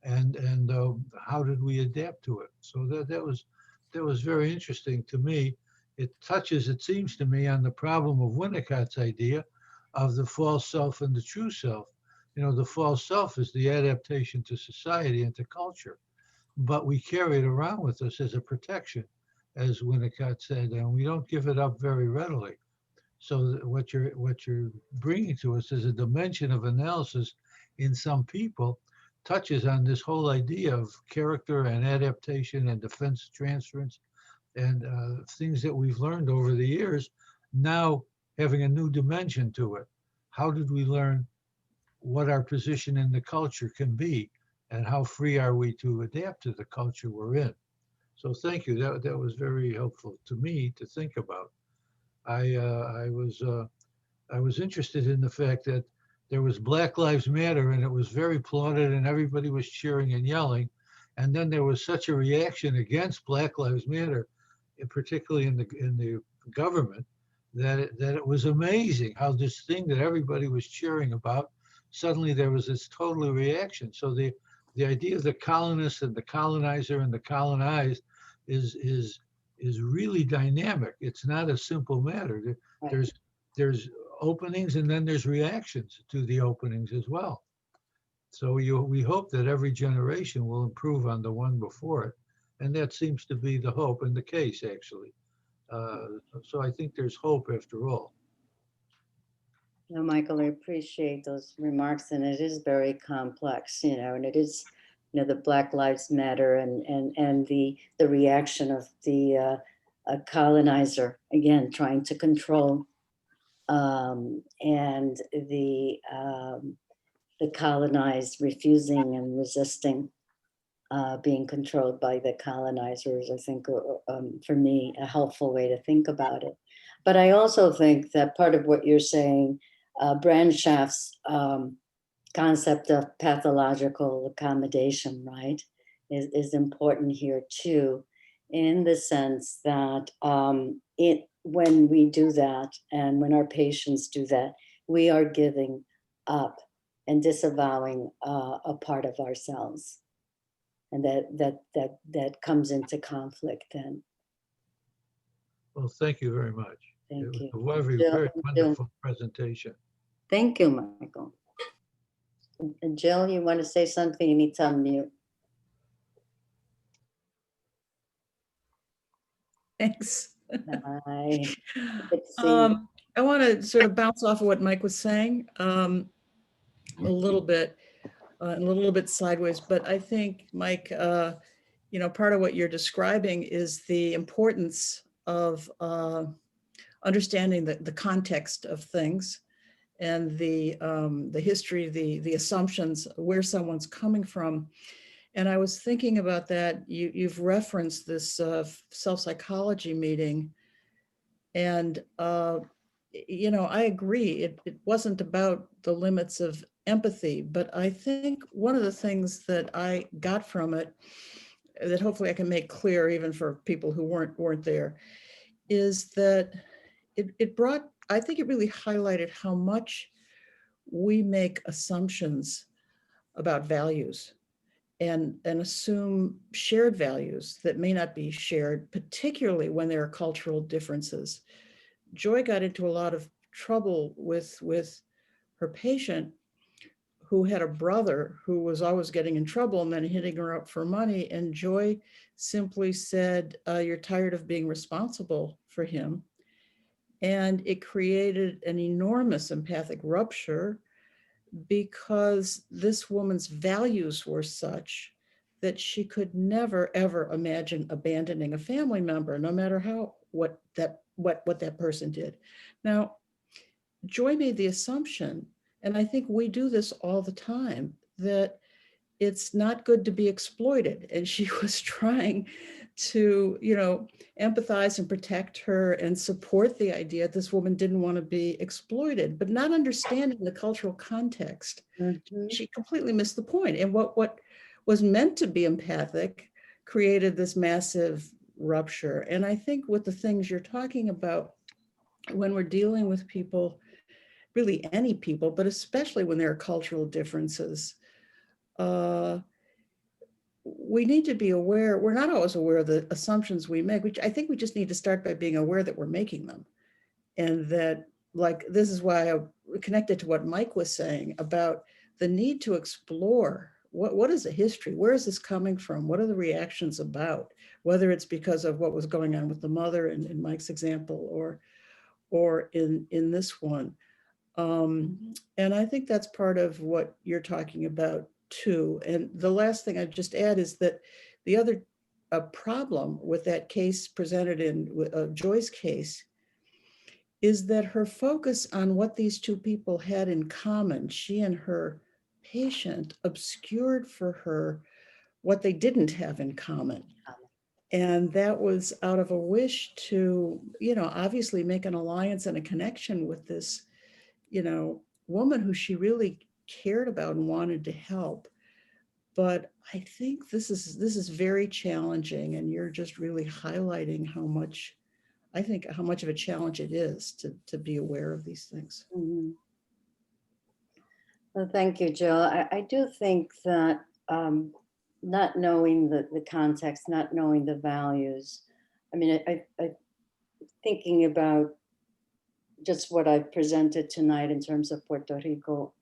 and how did we adapt to it? So that was very interesting to me. It touches, it seems to me, on the problem of Winnicott's idea of the false self and the true self. You know, the false self is the adaptation to society and to culture, but we carry it around with us as a protection, as Winnicott said, and we don't give it up very readily. So what you're bringing to us is a dimension of analysis in some people, touches on this whole idea of character and adaptation and defense transference and things that we've learned over the years, now having a new dimension to it. How did we learn what our position in the culture can be, and how free are we to adapt to the culture we're in? So thank you. That was very helpful to me to think about. I was interested in the fact that there was Black Lives Matter, and it was very applauded, and everybody was cheering and yelling. And then there was such a reaction against Black Lives Matter, particularly in the government, that it was amazing how this thing that everybody was cheering about, suddenly there was this total reaction. So the idea of the colonist and the colonizer and the colonized is really dynamic. It's not a simple matter. There's openings, and then there's reactions to the openings as well. So we hope that every generation will improve on the one before it, And that seems to be the hope in the case, actually. So I think there's hope after all. No, Michael, I appreciate those remarks, and it is very complex, you know, and it is, you know, the Black Lives Matter and the reaction of the colonizer, again, trying to control, and the colonized refusing and resisting being controlled by the colonizers, I think, for me, a helpful way to think about it. But I also think that part of what you're saying, Brandschaft's concept of pathological accommodation, right, is important here too, in the sense that when we do that and when our patients do that, we are giving up and disavowing a part of ourselves. And that comes into conflict then. Well, thank you very much. Thank you. It was a very, Jill, very wonderful presentation. Thank you, Michael. And Jill, you want to say something? You need to unmute. Thanks. Hi. Good to see you. I want to sort of bounce off of what Mike was saying a little bit, a little bit sideways, but I think, Mike, you know, part of what you're describing is the importance of understanding the context of things and the history, the assumptions, where someone's coming from. And I was thinking about that. You've referenced this self-psychology meeting. And, you know, I agree. It wasn't about the limits of empathy, but I think one of the things that I got from it, that hopefully I can make clear even for people who weren't there, is that it brought, I think it really highlighted how much we make assumptions about values and assume shared values that may not be shared, particularly when there are cultural differences. Joy got into a lot of trouble with her patient who had a brother who was always getting in trouble and then hitting her up for money. And Joy simply said, you're tired of being responsible for him. And it created an enormous empathic rupture because this woman's values were such that she could never, ever imagine abandoning a family member, no matter what that person did. Now, Joy made the assumption, and I think we do this all the time, that it's not good to be exploited. And she was trying to, you know, empathize and protect her and support the idea that this woman didn't want to be exploited, but not understanding the cultural context. Mm-hmm. She completely missed the point. And what was meant to be empathic created this massive rupture. And I think with the things you're talking about, when we're dealing with people, really any people, but especially when there are cultural differences, we need to be aware. We're not always aware of the assumptions we make, which I think we just need to start by being aware that we're making them. And that, like, this is why I connected to what Mike was saying about the need to explore what is the history? Where is this coming from? What are the reactions about? Whether it's because of what was going on with the mother in Mike's example or in this one. And I think that's part of what you're talking about too. And the last thing I'd just add is that the other problem with that case presented in Joy's case is that her focus on what these two people had in common, she and her patient, obscured for her what they didn't have in common. And that was out of a wish to, you know, obviously make an alliance and a connection with this, you know, woman who she really cared about and wanted to help. But I think this is very challenging, and you're just really highlighting how much of a challenge it is to be aware of these things. Mm-hmm. Well, thank you, Jill. I do think that not knowing the context, not knowing the values, I mean, I thinking about just what I presented tonight in terms of Puerto Rico,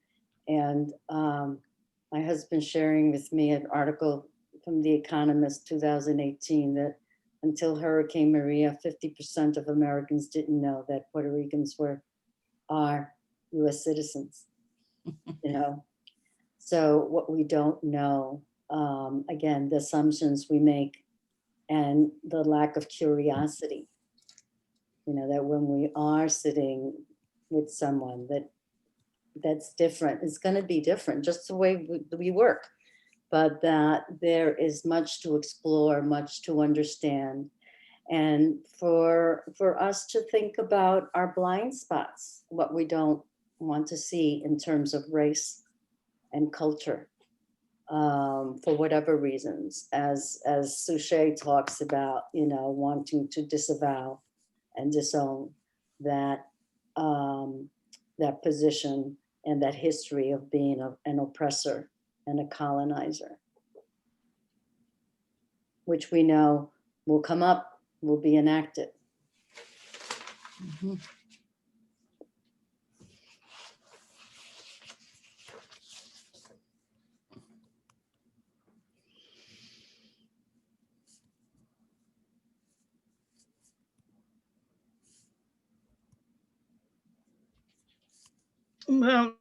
and my husband sharing with me an article from The Economist 2018 that until Hurricane Maria, 50% of Americans didn't know that Puerto Ricans are US citizens, you know? So what we don't know, again, the assumptions we make and the lack of curiosity, you know, that when we are sitting with someone that's different, it's gonna be different, just the way we work, but that there is much to explore, much to understand, and for us to think about our blind spots, what we don't want to see in terms of race and culture, for whatever reasons, as Suchet talks about, you know, wanting to disavow and disown that that position and that history of being an oppressor and a colonizer, which we know will come up, will be enacted. Mhm. Well,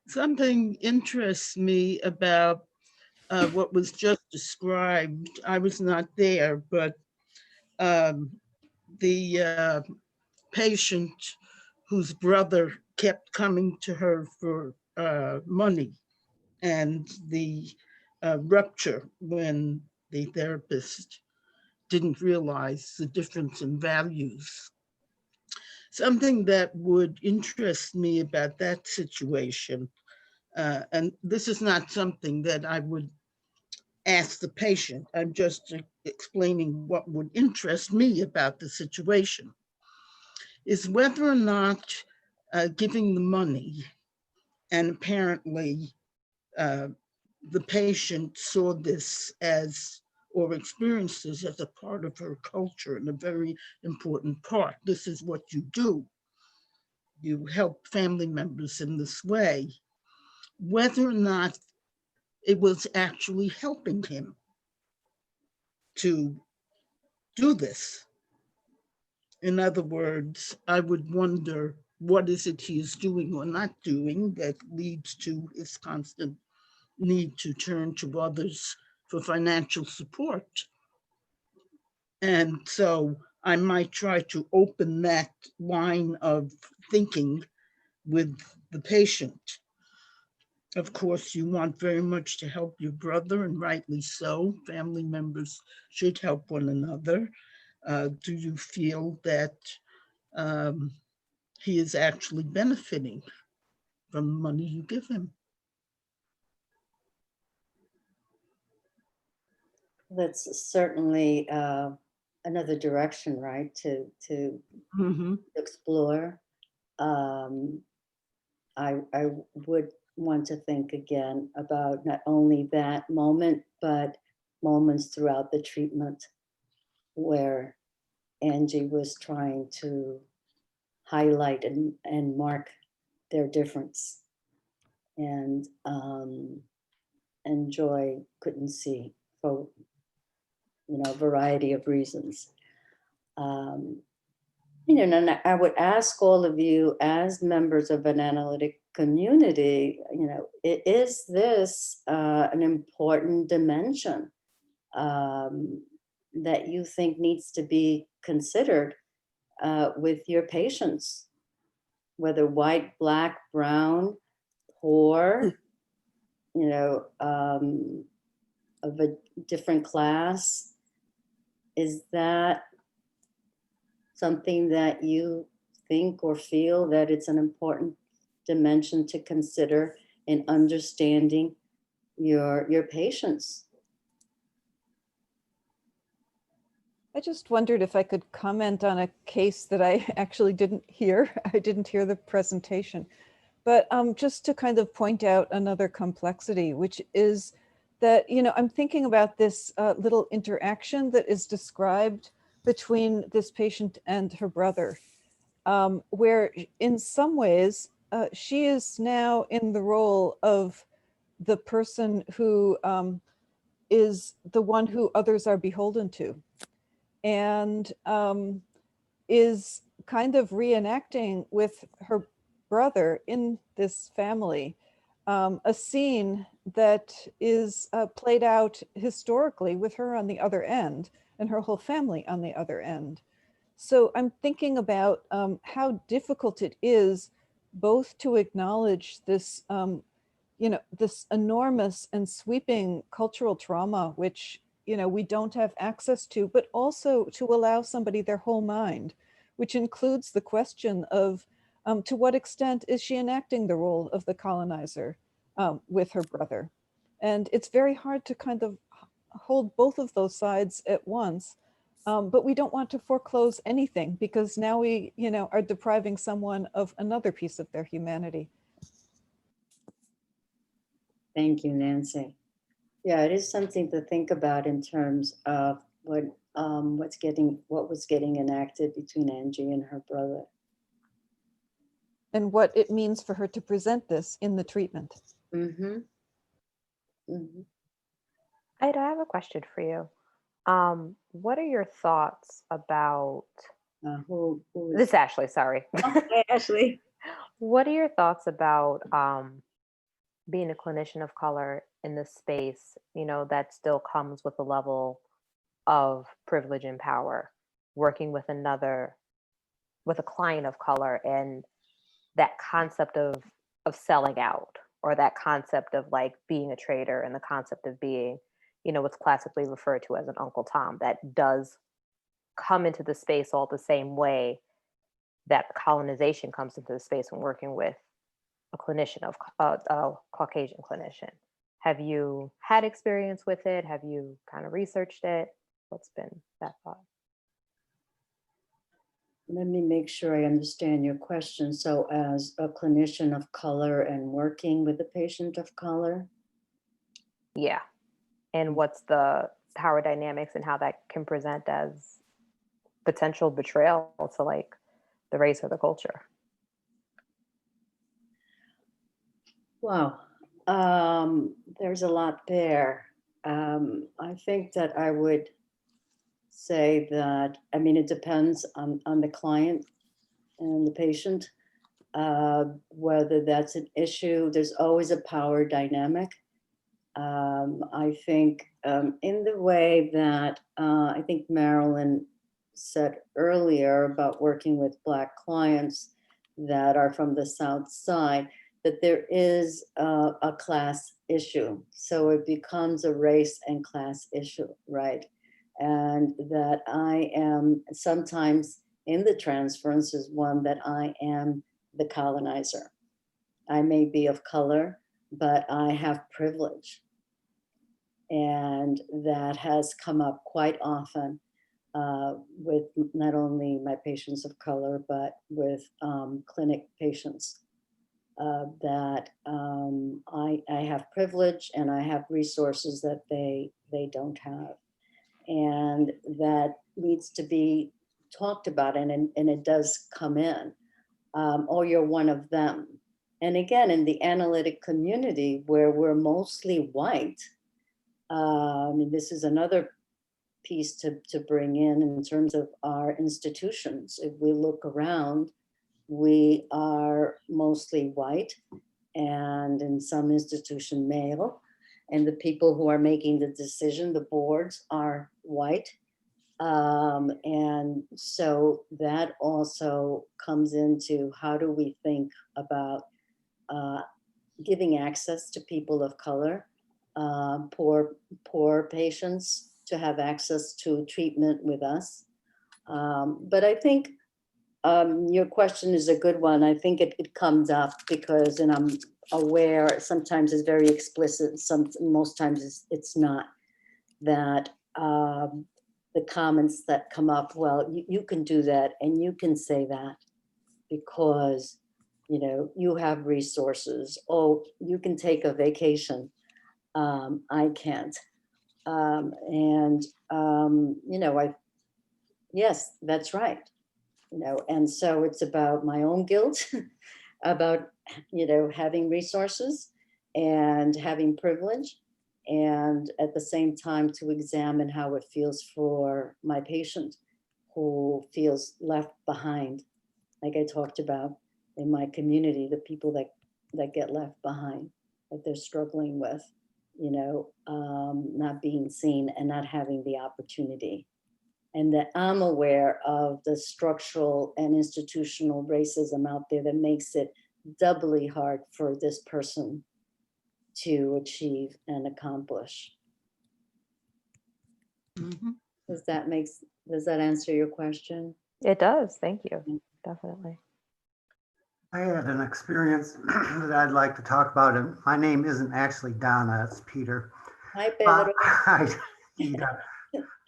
something interests me about what was just described. I was not there, but the patient whose brother kept coming to her for money, and the rupture when the therapist didn't realize the difference in values. Something that would interest me about that situation, and this is not something that I would ask the patient, I'm just explaining what would interest me about the situation, is whether or not giving the money, and apparently the patient saw this as, or experienced this as a part of her culture and a very important part. This is what you do. You help family members in this way. Whether or not it was actually helping him to do this. In other words, I would wonder, what is it he is doing or not doing that leads to his constant need to turn to others for financial support? And so I might try to open that line of thinking with the patient. Of course, you want very much to help your brother, and rightly so. Family members should help one another. Do you feel that he is actually benefiting from the money you give him? That's certainly another direction, right, to explore. I would want to think again about not only that moment, but moments throughout the treatment where Angie was trying to highlight and mark their difference, and Joy couldn't see for, you know, a variety of reasons. You know, and I would ask all of you as members of an analytic community, you know, is this an important dimension that you think needs to be considered with your patients, whether white, black, brown, poor, you know, of a different class? Is that something that you think or feel that it's an important dimension to consider in understanding your patients? I just wondered if I could comment on a case that I actually didn't hear. I didn't hear the presentation, but just to kind of point out another complexity, which is that, you know, I'm thinking about this little interaction that is described between this patient and her brother, where in some ways she is now in the role of the person who is the one who others are beholden to, and is kind of reenacting with her brother in this family a scene that is played out historically with her on the other end and her whole family on the other end. So I'm thinking about how difficult it is both to acknowledge this, this enormous and sweeping cultural trauma, which, we don't have access to, but also to allow somebody their whole mind, which includes the question of to what extent is she enacting the role of the colonizer with her brother? And it's very hard to kind of hold both of those sides at once. But we don't want to foreclose anything because now we, are depriving someone of another piece of their humanity. Thank you, Nancy. Yeah, it is something to think about in terms of what was getting enacted between Angie and her brother. And what it means for her to present this in the treatment. Mm-hmm. Mm-hmm. Ida, I have a question for you. What are your thoughts about Who is this? Ashley, sorry. Okay, Ashley. What are your thoughts about being a clinician of color in this space, that still comes with a level of privilege and power, working with a client of color, and that concept of selling out, or that concept of like being a traitor, and the concept of being, what's classically referred to as an Uncle Tom, that does come into the space all the same way that colonization comes into the space when working with a clinician of a Caucasian clinician. Have you had experience with it? Have you kind of researched it? What's been that thought? Let me make sure I understand your question. So as a clinician of color and working with a patient of color? Yeah. And what's the power dynamics and how that can present as potential betrayal to like the race or the culture? Wow. There's a lot there. I think that I would say that, it depends on the client and the patient, whether that's an issue. There's always a power dynamic. I think in the way that I think Marilyn said earlier about working with Black clients that are from the South Side, that there is a class issue. So it becomes a race and class issue, right? And that I am sometimes in the transference is one that I am the colonizer. I may be of color, but I have privilege. And that has come up quite often with not only my patients of color, but with clinic patients. That I have privilege and I have resources that they don't have. And that needs to be talked about, and it does come in. Or you're one of them. And again, in the analytic community where we're mostly white, this is another piece to bring in terms of our institutions. If we look around, we are mostly white, and in some institution male, and the people who are making the decision, the boards, are white. And so that also comes into how do we think about giving access to people of color, poor patients to have access to treatment with us. But I think your question is a good one. I think it comes up because, and I'm aware, sometimes it's very explicit, most times it's not, that the comments that come up, well, you can do that and you can say that because you have resources. Oh, you can take a vacation. I can't. Yes, that's right. And so it's about my own guilt, about, having resources and having privilege. and at the same time to examine how it feels for my patient who feels left behind, like I talked about in my community, the people that get left behind, that they're struggling with, you know, not being seen and not having the opportunity. And that I'm aware of the structural and institutional racism out there that makes it doubly hard for this person to achieve and accomplish. Mhm. Does that answer your question? It does. Thank you. Definitely. I had an experience that I'd like to talk about, and my name isn't actually Donna, it's Peter. Hi, Pedro.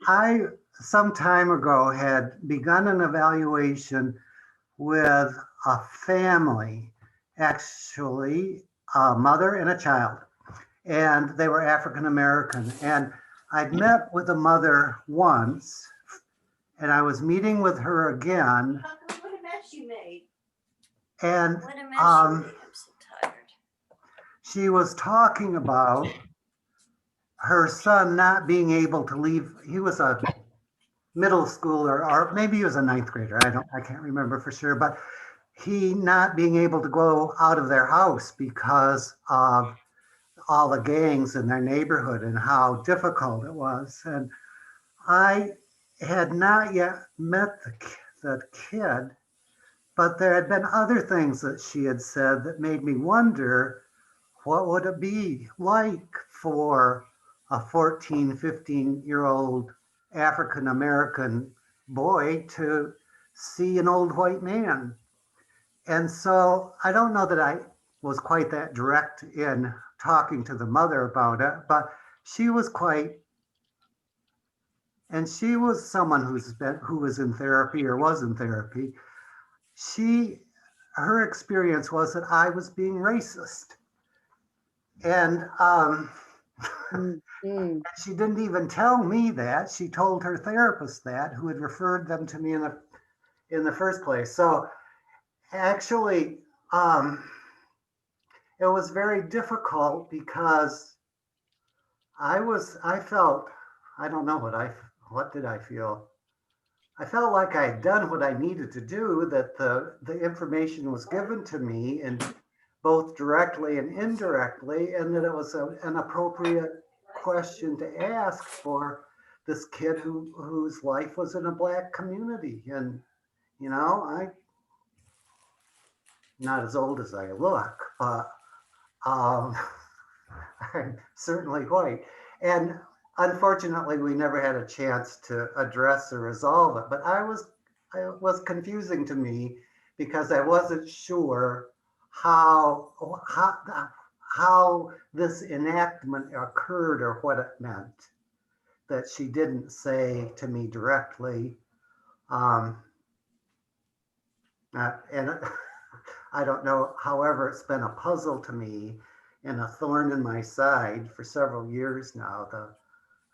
I, some time ago, had begun an evaluation with a family, actually a mother and a child, and they were African American. And I'd met with the mother once, and I was meeting with her again. What a mess you made. And What a mess you made. I'm so tired. she was talking about her son not being able to leave. He was a middle schooler, or maybe he was a ninth grader. I can't remember for sure, but he not being able to go out of their house because of all the gangs in their neighborhood and how difficult it was. And I had not yet met the kid, but there had been other things that she had said that made me wonder, what would it be like for a 14, 15-year-old African-American boy to see an old white man? And so I don't know that I was quite that direct in talking to the mother about it, but she was quite, and she was someone who was in therapy or was in therapy. Her experience was that I was being racist. And she didn't even tell me that. She told her therapist that, who had referred them to me in the first place. So actually, it was very difficult because I felt, I don't know what did I feel? I felt like I had done what I needed to do, that the information was given to me, and both directly and indirectly, and that it was an appropriate question to ask for this kid whose life was in a Black community. And, you know, I'm not as old as I look, but I'm certainly white. And unfortunately, we never had a chance to address or resolve it, but it was confusing to me because I wasn't sure how this enactment occurred or what it meant, that she didn't say to me directly. And I don't know, however, it's been a puzzle to me and a thorn in my side for several years now, the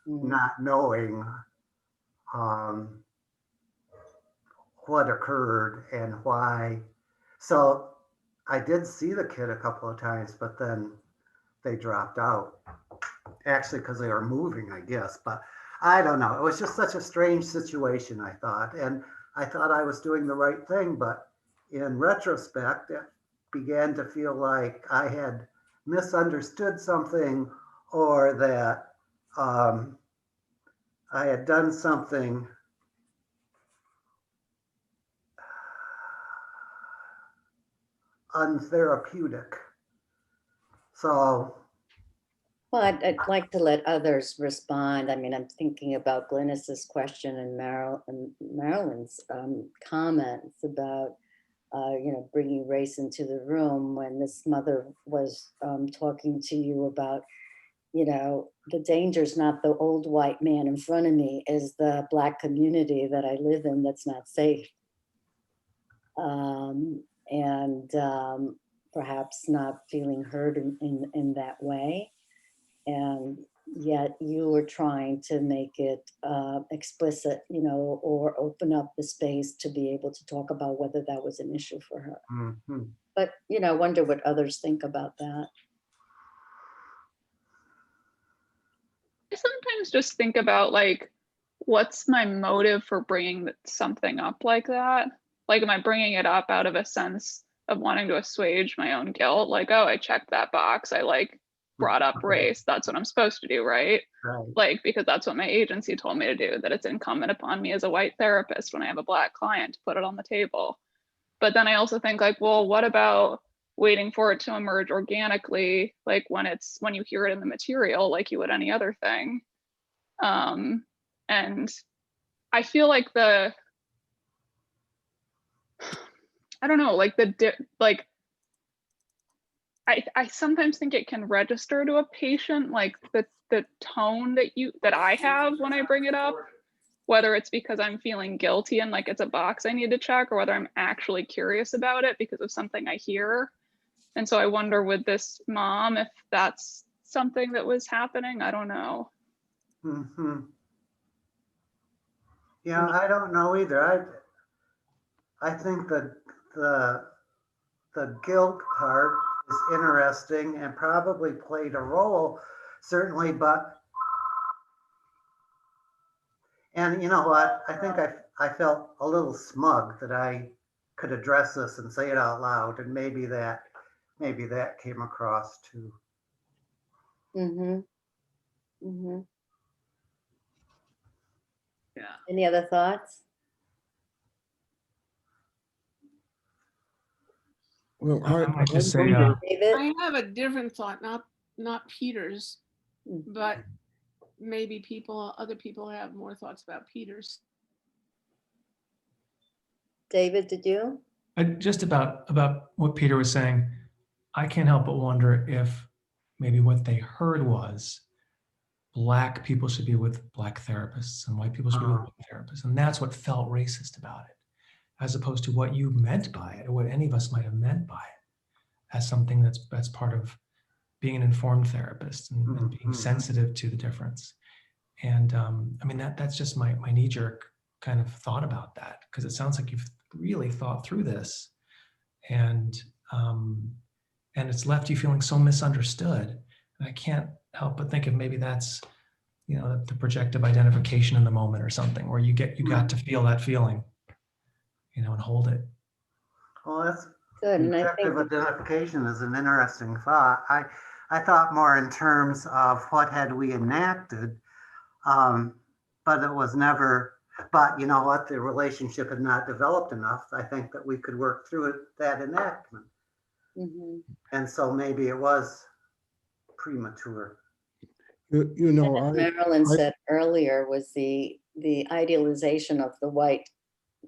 not knowing what occurred and why. So I did see the kid a couple of times, but then they dropped out. Actually, because they were moving, I guess. But I don't know. It was just such a strange situation, I thought. And I thought I was doing the right thing. But in retrospect, it began to feel like I had misunderstood something, or that I had done something untherapeutic. So. Well, I'd like to let others respond. I mean, I'm thinking about Glynis's question and Marilyn's comments about, bringing race into the room when this mother was talking to you about, the danger's not the old white man in front of me, is the Black community that I live in that's not safe. Perhaps not feeling heard in that way. And yet you were trying to make it explicit, or open up the space to be able to talk about whether that was an issue for her. Mm-hmm. But, I wonder what others think about that. sometimes just think about like, what's my motive for bringing something up like that? Like, am I bringing it up out of a sense of wanting to assuage my own guilt? Like, oh, I checked that box. I like brought up race. That's what I'm supposed to do, right? Right. Like, because that's what my agency told me to do, that it's incumbent upon me as a white therapist when I have a Black client to put it on the table. But then I also think like, well, what about waiting for it to emerge organically, like when you hear it in the material, like you would any other thing. And I feel like I don't know, like I sometimes think it can register to a patient, like the tone that I have when I bring it up, whether it's because I'm feeling guilty and like it's a box I need to check, or whether I'm actually curious about it because of something I hear. And so I wonder with this mom if that's something that was happening. I don't know. Mm-hmm. Yeah, I don't know either. I think that the guilt part is interesting and probably played a role, certainly, and you know what? I think I felt a little smug that I could address this and say it out loud, and maybe that came across too. Mm-hmm. Mm-hmm. Yeah. Any other thoughts? Well, I might just say, David? I have a different thought, not Peter's, but maybe other people have more thoughts about Peter's. David, did you? just about what Peter was saying, I can't help but wonder if maybe what they heard was Black people should be with Black therapists and white people should be with white therapists. And that's what felt racist about it, as opposed to what you meant by it, or what any of us might have meant by it, as something that's part of being an informed therapist and being sensitive to the difference. And I mean, that's just my knee-jerk kind of thought about that, because it sounds like you've really thought through this, and it's left you feeling so misunderstood. And I can't help but think of maybe that's, the projective identification in the moment or something, where you got to feel that feeling, and hold it. Well, that's good. And objective identification is an interesting thought. I thought more in terms of what had we enacted, but it was never. But you know what? The relationship had not developed enough. I think that we could work through that enactment. Mm-hmm. And so maybe it was premature. Marilyn said earlier was the idealization of the white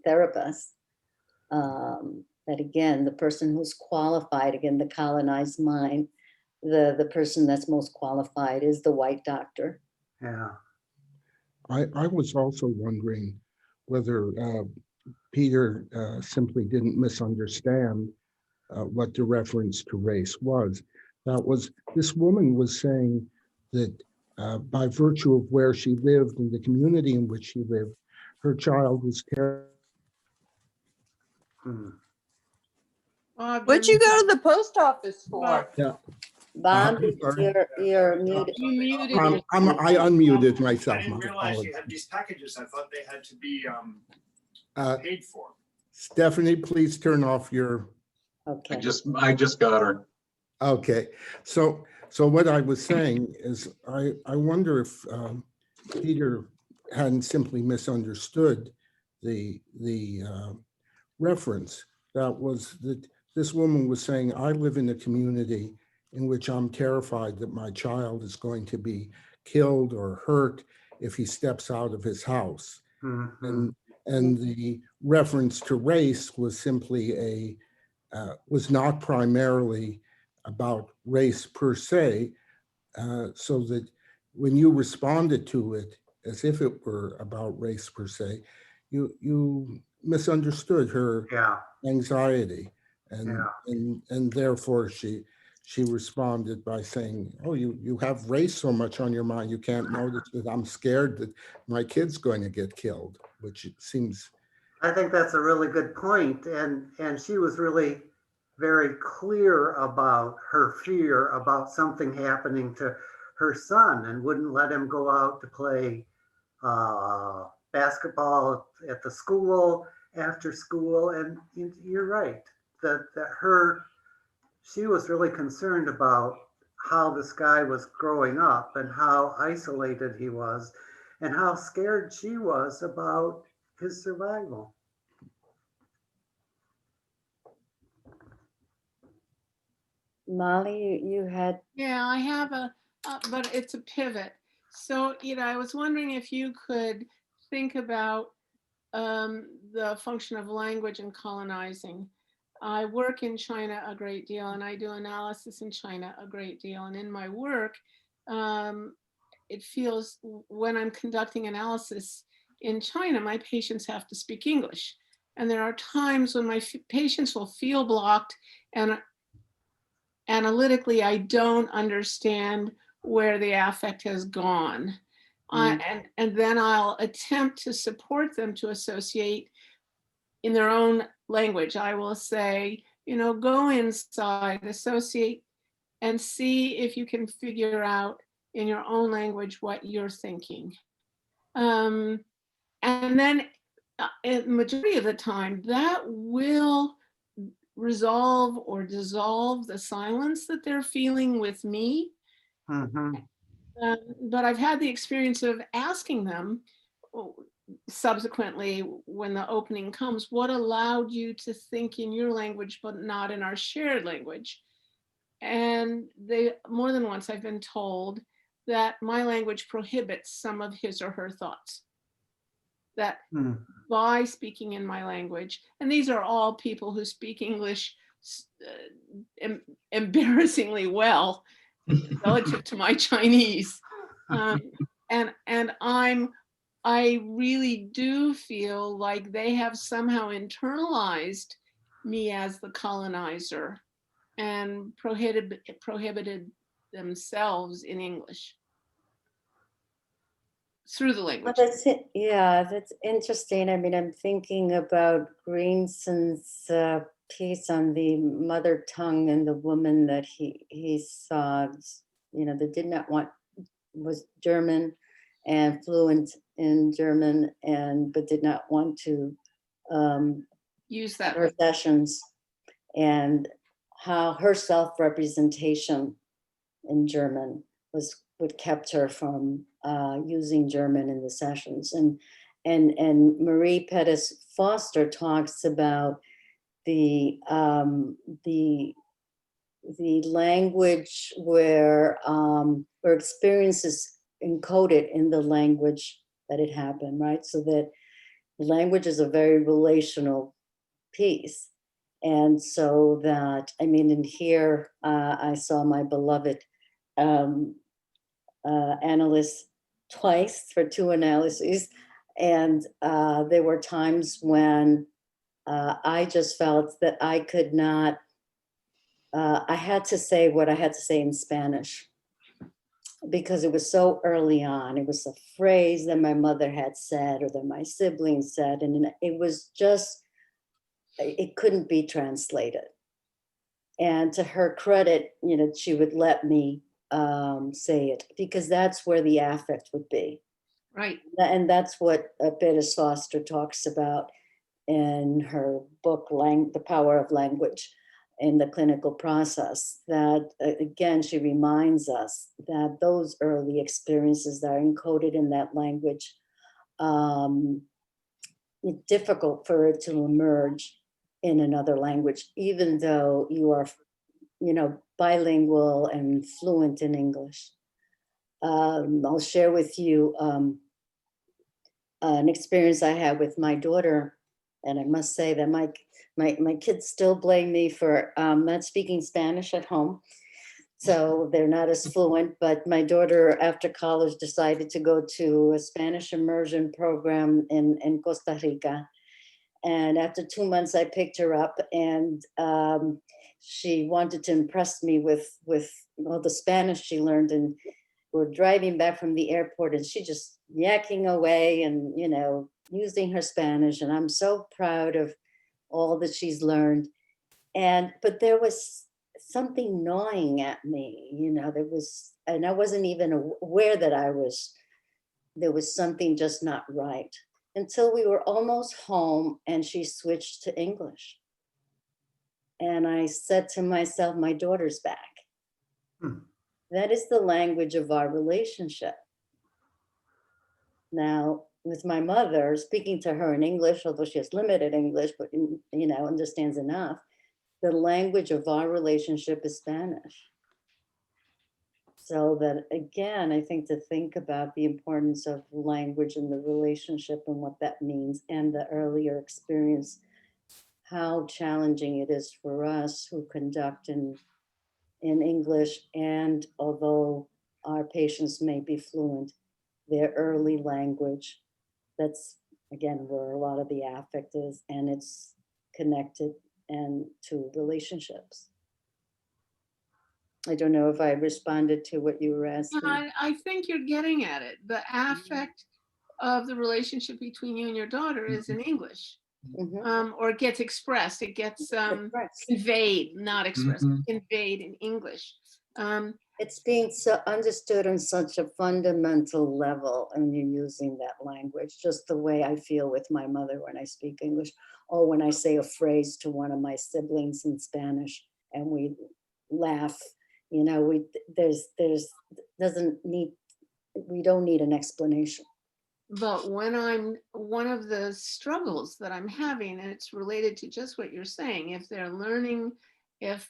therapist. That again, the person who's qualified, again, the colonized mind, the person that's most qualified is the white doctor. Yeah. I was also wondering whether Peter simply didn't misunderstand what the reference to race was. This woman was saying that by virtue of where she lived and the community in which she lived, her child was terrible. What'd you go to the post office for? Yeah. Bob, you're muted. You muted. I unmuted myself. I didn't realize you had these packages. I thought they had to be paid for. Stephanie, please turn off your. Okay. I just got her. Okay, so what I was saying is I wonder if Peter hadn't simply misunderstood the reference. That was that this woman was saying, I live in a community in which I'm terrified that my child is going to be killed or hurt if he steps out of his house. And the reference to race was simply was not primarily about race per se, so that when you responded to it as if it were about race per se, you misunderstood her anxiety, and therefore she responded by saying, oh, you have race so much on your mind, you can't notice that I'm scared that my kid's going to get killed, which seems. I think that's a really good point. And she was really very clear about her fear about something happening to her son and wouldn't let him go out to play basketball at the school after school. And you're right, that she was really concerned about how this guy was growing up and how isolated he was and how scared she was about his survival. Molly, you had. Yeah, I have but it's a pivot. So, I was wondering if you could think about the function of language in colonizing. I work in China a great deal, and I do analysis in China a great deal. And in my work, it feels when I'm conducting analysis in China, my patients have to speak English. And there are times when my patients will feel blocked, and analytically, I don't understand where the affect has gone. And then I'll attempt to support them to associate in their own language. I will say, go inside, associate, and see if you can figure out in your own language what you're thinking. And then the majority of the time, that will resolve or dissolve the silence that they're feeling with me. But I've had the experience of asking them subsequently, when the opening comes, what allowed you to think in your language but not in our shared language? And more than once I've been told that my language prohibits some of his or her thoughts. That by speaking in my language, and these are all people who speak English embarrassingly well relative to my Chinese, and I really do feel like they have somehow internalized me as the colonizer and prohibited themselves in English through the language. Well, that's it. Yeah, that's interesting. I mean, I'm thinking about Greenson's piece on the mother tongue and the woman that he saw, that did not want, was German and fluent in German, but did not want to use that her sessions, and how her self-representation in German was what kept her from using German in the sessions. And Marie Pettis Foster talks about the language where experiences encoded in the language that it happened, right? So that language is a very relational piece. And so that, I mean, in here, I saw my beloved analyst twice for 2 analyses. And there were times when I just felt that I could not, I had to say what I had to say in Spanish, because it was so early on. It was a phrase that my mother had said or that my siblings said, and it was just, it couldn't be translated. And to her credit, she would let me say it, because that's where the affect would be. Right. And that's what Pettis Foster talks about in her book, The Power of Language in the Clinical Process. That, again, she reminds us that those early experiences that are encoded in that language, it's difficult for it to emerge in another language, even though you are, bilingual and fluent in English. I'll share with you an experience I had with my daughter, and I must say that my kids still blame me for not speaking Spanish at home, so they're not as fluent. But my daughter, after college, decided to go to a Spanish immersion program in Costa Rica. And after 2 months, I picked her up, and she wanted to impress me with all the Spanish she learned. And we're driving back from the airport, and she just yakking away and, using her Spanish. And I'm so proud of all that she's learned. But there was something gnawing at me, you know, there was, and I wasn't even aware that there was something just not right until we were almost home and she switched to English. And I said to myself, my daughter's back. That is the language of our relationship. Now, with my mother, speaking to her in English, although she has limited English, but you know, understands enough, the language of our relationship is Spanish. So that, again, I think to think about the importance of language and the relationship and what that means, and the earlier experience, how challenging it is for us who conduct in English, and although our patients may be fluent, their early language, that's, again, where a lot of the affect is, and it's connected and to relationships. I don't know if I responded to what you were asking. I think you're getting at it. The affect of the relationship between you and your daughter is in English, or it gets expressed. It gets conveyed, not expressed, conveyed in English. It's being so understood on such a fundamental level, and you're using that language, just the way I feel with my mother when I speak English, or when I say a phrase to one of my siblings in Spanish and we laugh. You know, we don't need an explanation. But when one of the struggles that I'm having, and it's related to just what you're saying, if they're learning, if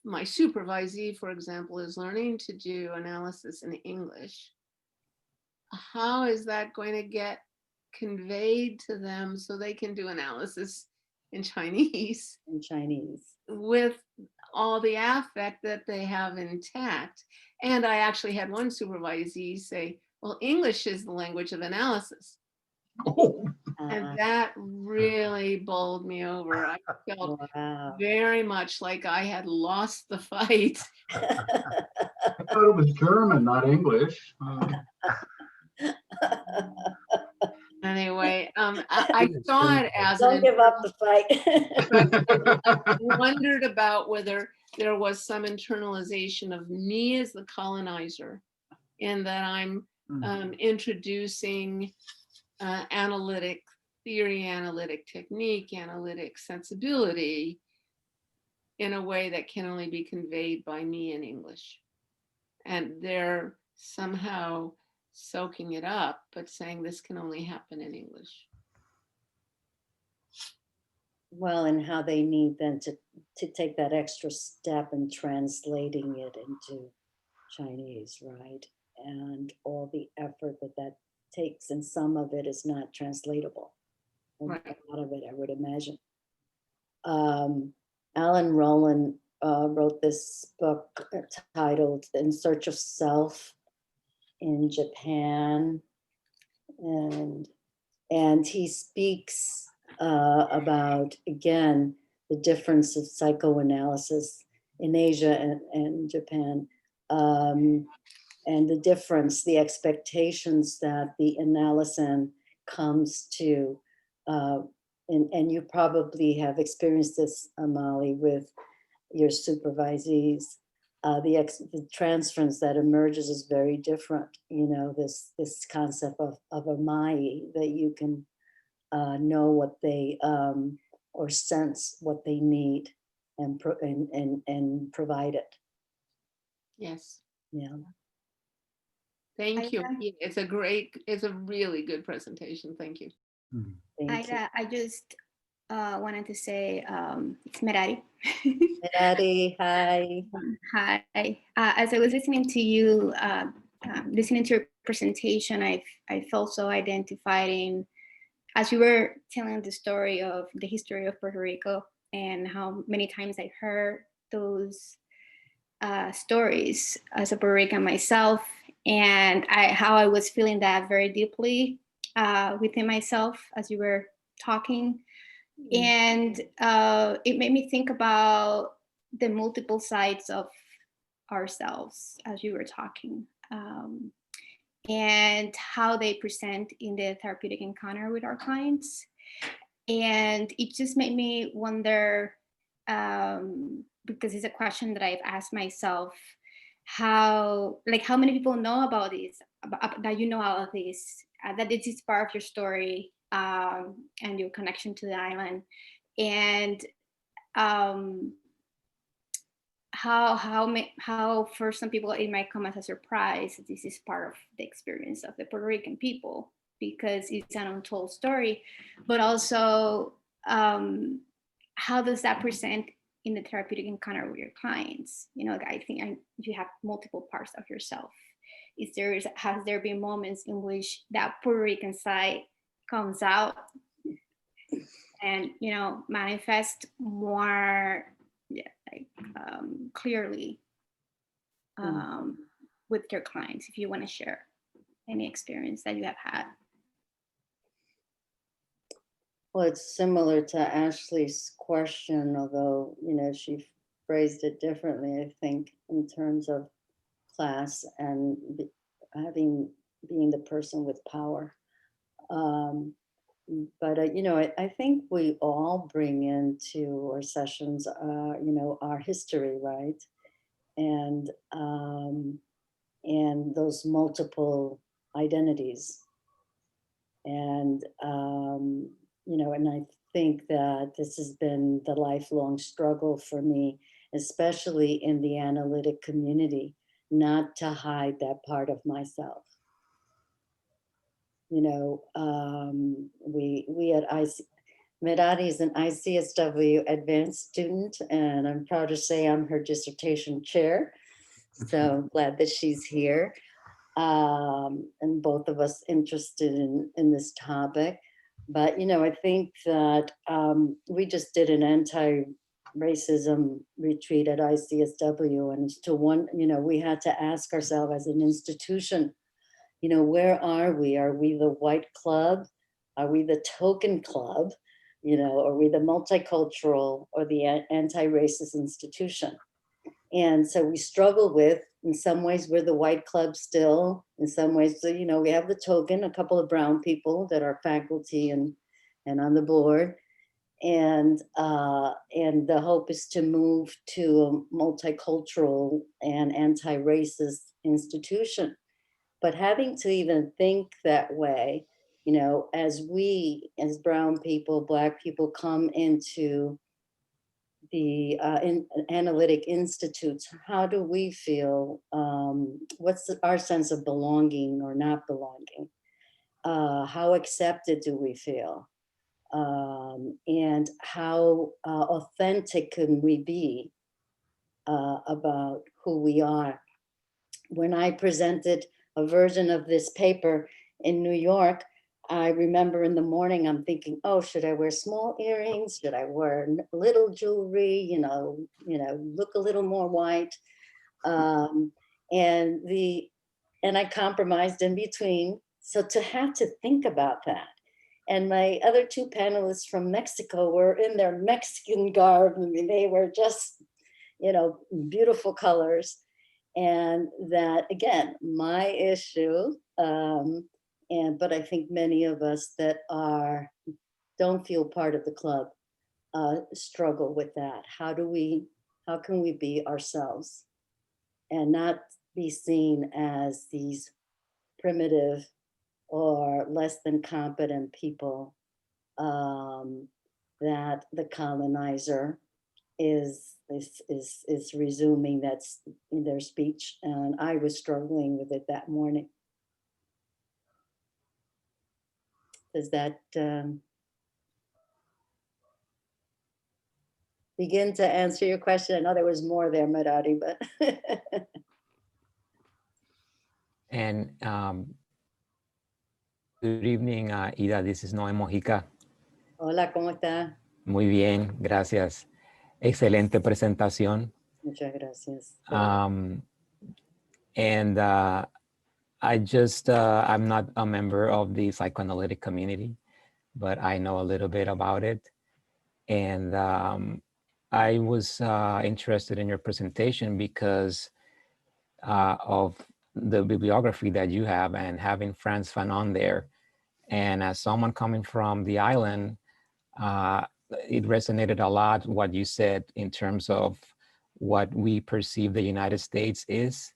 my supervisee, for example, is learning to do analysis in English, how is that going to get conveyed to them so they can do analysis in Chinese? In Chinese. With all the affect that they have intact. And I actually had one supervisee say, well, English is the language of analysis. And that really bowled me over. I felt very much like I had lost the fight. I thought it was German, not English. Anyway, I saw it as don't give up the fight. I wondered about whether there was some internalization of me as the colonizer, in that I'm introducing analytic theory, analytic technique, analytic sensibility in a way that can only be conveyed by me in English. And they're somehow soaking it up, but saying this can only happen in English. Well, and how they need then to take that extra step in translating it into Chinese, right? And all the effort that takes, and some of it is not translatable. Right. A lot of it, I would imagine. Alan Roldan wrote this book titled In Search of Self in Japan, and he speaks about, again, the difference of psychoanalysis in Asia and Japan, and the difference, the expectations that the analysan comes to, and you probably have experienced this, Amali, with your supervisees. The transference that emerges is very different. You know, this concept of a mai, that you can know what they or sense what they need and provide it. Yes. Yeah. Thank you. It's a really good presentation. Thank you. I just wanted to say it's Merari. Merari, hi. Hi. As I was listening to you, listening to your presentation, I felt so identified in, as you were telling the story of the history of Puerto Rico and how many times I heard those stories as a Puerto Rican myself, and how I was feeling that very deeply within myself as you were talking. And it made me think about the multiple sides of ourselves as you were talking, and how they present in the therapeutic encounter with our clients. And it just made me wonder because it's a question that I've asked myself, how many people know about this, that you know all of this, that this is part of your story, and your connection to the island, and how for some people it might come as a surprise that this is part of the experience of the Puerto Rican people, because it's an untold story, but also how does that present in the therapeutic encounter with your clients? You know, I think you have multiple parts of yourself. Has there been moments in which that Puerto Rican side comes out and, you know, manifest more clearly with your clients? If you want to share any experience that you have had. Well, it's similar to Ashley's question, although, you know, she phrased it differently, I think, in terms of class and being the person with power. But, you know, I think we all bring into our sessions, you know, our history, right? And those multiple identities. And, you know, and I think that this has been the lifelong struggle for me, especially in the analytic community, not to hide that part of myself. You know, we at Merari is an ICSW advanced student, and I'm proud to say I'm her dissertation chair. So glad that she's here. And both of us interested in this topic. But, you know, I think that we just did an anti-racism retreat at ICSW, and you know, we had to ask ourselves as an institution, you know, where are we? Are we the white club? Are we the token club? You know, are we the multicultural or the anti-racist institution? And so we struggle with, in some ways, we're the white club still. In some ways, so, you know, we have the token, a couple of brown people that are faculty and on the board. And the hope is to move to a multicultural and anti-racist institution. But having to even think that way, you know, as we, as brown people, Black people come into the analytic institutes, how do we feel? What's our sense of belonging or not belonging? How accepted do we feel? And how authentic can we be about who we are? When I presented a version of this paper in New York, I remember in the morning, I'm thinking, oh, should I wear small earrings? Should I wear little jewelry? You know, look a little more white. And I compromised in between. So to have to think about that. And my other two panelists from Mexico were in their Mexican garb. I mean, they were just, you know, beautiful colors. And that, again, my issue, but I think many of us that don't feel part of the club struggle with that. How can we be ourselves and not be seen as these primitive or less than competent people that the colonizer is resuming that's in their speech. And I was struggling with it that morning. Does that begin to answer your question? I know there was more there, Merari, but. And good evening, Ida. This is Noé Mojica. Hola, ¿cómo está? Muy bien, gracias. Excelente presentación. Muchas gracias. And I'm not a member of the psychoanalytic community, but I know a little bit about it. And I was interested in your presentation because of the bibliography that you have and having Frantz Fanon there. And as someone coming from the island, it resonated a lot what you said in terms of what we perceive the United States is,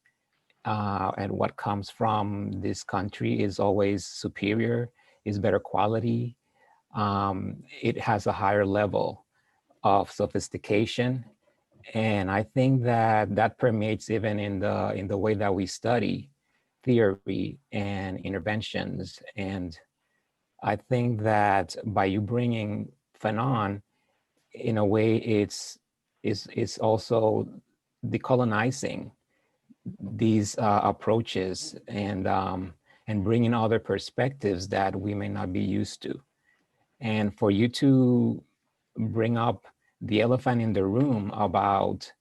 and what comes from this country is always superior, is better quality. It has a higher level of sophistication. And I think that that permeates even in the way that we study theory and interventions. And I think that by you bringing Fanon, in a way, it's also decolonizing these approaches and bringing other perspectives that we may not be used to. And for you to bring up the elephant in the room about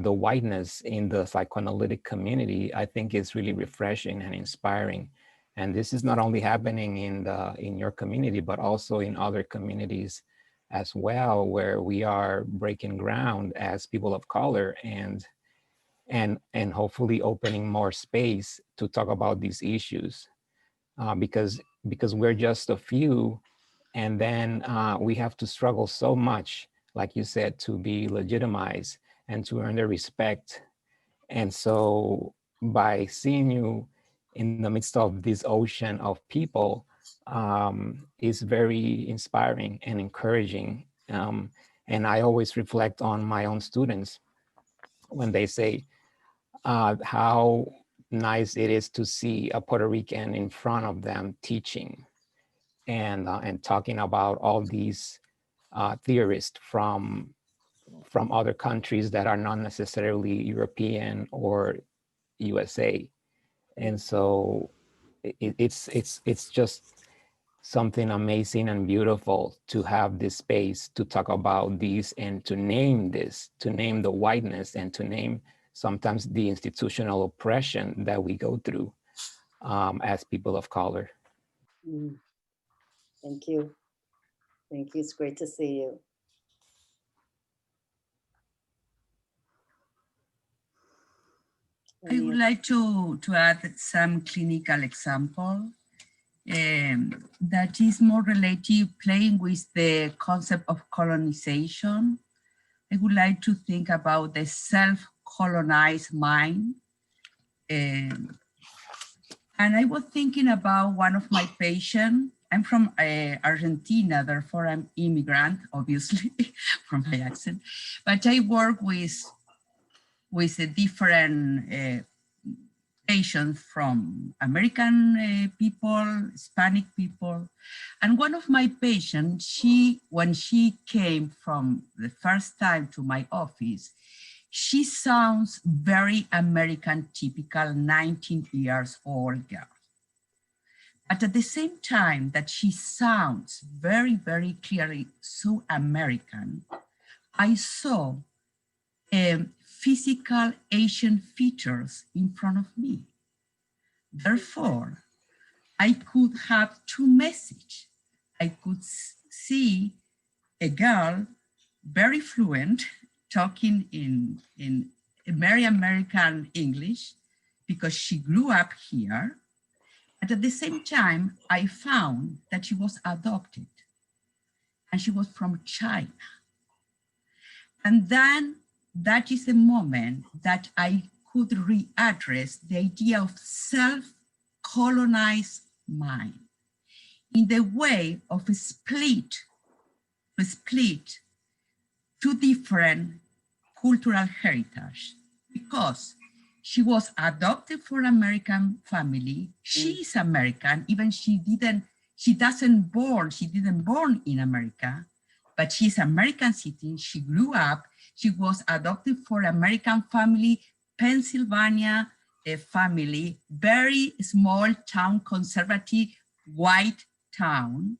the whiteness in the psychoanalytic community, I think is really refreshing and inspiring. And this is not only happening in your community, but also in other communities as well, where we are breaking ground as people of color and hopefully opening more space to talk about these issues, because we're just a few, and then we have to struggle so much, like you said, to be legitimized and to earn their respect. And so by seeing you in the midst of this ocean of people is very inspiring and encouraging. And I always reflect on my own students when they say how nice it is to see a Puerto Rican in front of them teaching and talking about all these theorists from other countries that are not necessarily European or USA. And so it's just something amazing and beautiful to have this space to talk about these and to name this, to name the whiteness and to name sometimes the institutional oppression that we go through as people of color. Thank you. Thank you. It's great to see you. I would like to add some clinical example that is more related, playing with the concept of colonization. I would like to think about the self-colonized mind. And I was thinking about one of my patients. I'm from Argentina, therefore I'm immigrant, obviously, from my accent. But I work with a different patients from American people, Hispanic people. And one of my patients, when she came from the first time to my office, she sounds very American, typical 19 years old girl. But at the same time that she sounds very, very clearly so American, I saw physical Asian features in front of me. Therefore, I could have two messages. I could see a girl very fluent talking in very American English because she grew up here. But at the same time, I found that she was adopted and she was from China. And then that is the moment that I could readdress the idea of self-colonized mind in the way of a split two different cultural heritage, because she was adopted for American family. She is American, even she didn't born in America, but she's American citizen. She grew up, she was adopted for American family, Pennsylvania family, very small town, conservative, white town.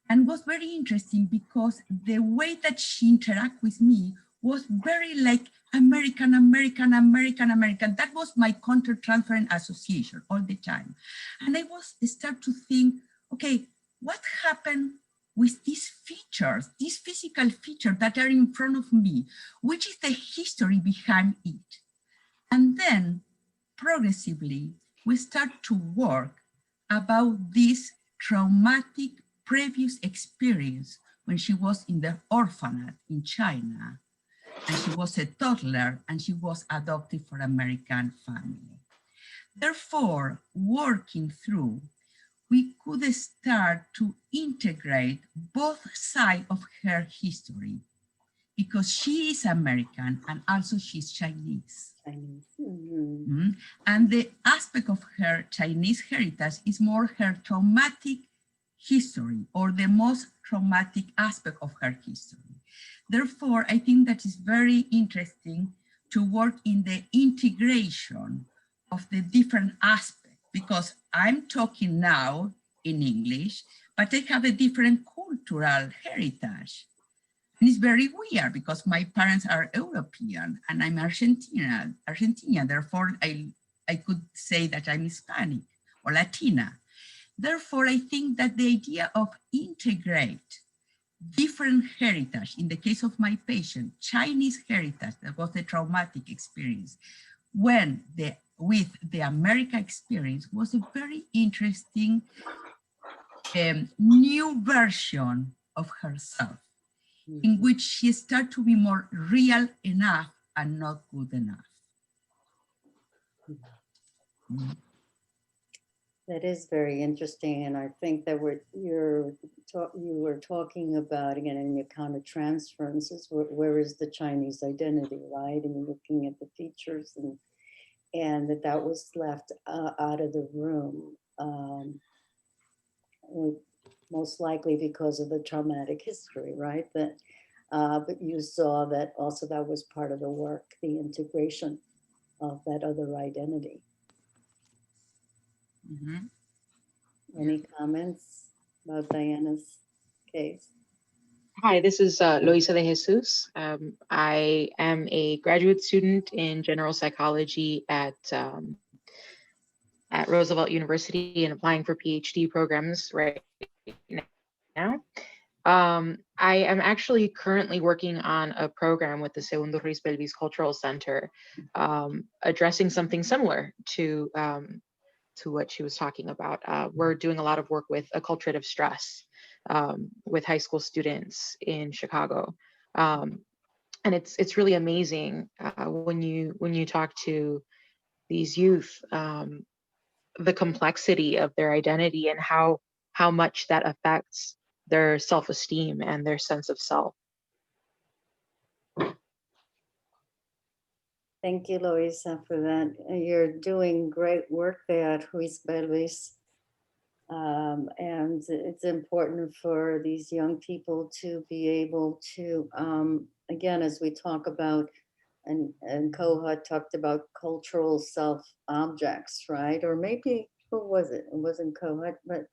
And was very interesting because the way that she interacted with me was very like American. That was my counter-transference association all the time. And I start to think, okay, what happened with these features, these physical features that are in front of me? Which is the history behind it? And then progressively, we start to work about this traumatic previous experience when she was in the orphanage in China, and she was a toddler, and she was adopted for American family. Therefore, working through, we could start to integrate both sides of her history, because she is American and also she's Chinese. And the aspect of her Chinese heritage is more her traumatic history, or the most traumatic aspect of her history. Therefore, I think that is very interesting to work in the integration of the different aspects, because I'm talking now in English, but I have a different cultural heritage. And it's very weird because my parents are European and I'm Argentinian. Therefore, I could say that I'm Hispanic or Latina. Therefore, I think that the idea of integrate different heritage, in the case of my patient, Chinese heritage, that was a traumatic experience, with the American experience, was a very interesting new version of herself, in which she started to be more real enough and not good enough. That is very interesting, and I think that you were talking about, again, in your countertransferences, where is the Chinese identity, right? And looking at the features, and that was left out of the room, most likely because of the traumatic history, right? But you saw that also that was part of the work, the integration of that other identity. Any comments about Diana's case? Hi, this is Loisa de Jesus. I am a graduate student in general psychology at Roosevelt University and applying for PhD programs right now. I am actually currently working on a program with the Segundo Ruiz Belvis Cultural Center, addressing something similar to what she was talking about. We're doing a lot of work with acculturative stress with high school students in Chicago. And it's really amazing when you talk to these youth, the complexity of their identity and how much that affects their self-esteem and their sense of self. Thank you, Loisa, for that. You're doing great work there at Ruiz Belvis. And it's important for these young people to be able to, again, as we talk about, and Koha talked about cultural self-objects, right? Or maybe, who was it? It wasn't Koha, but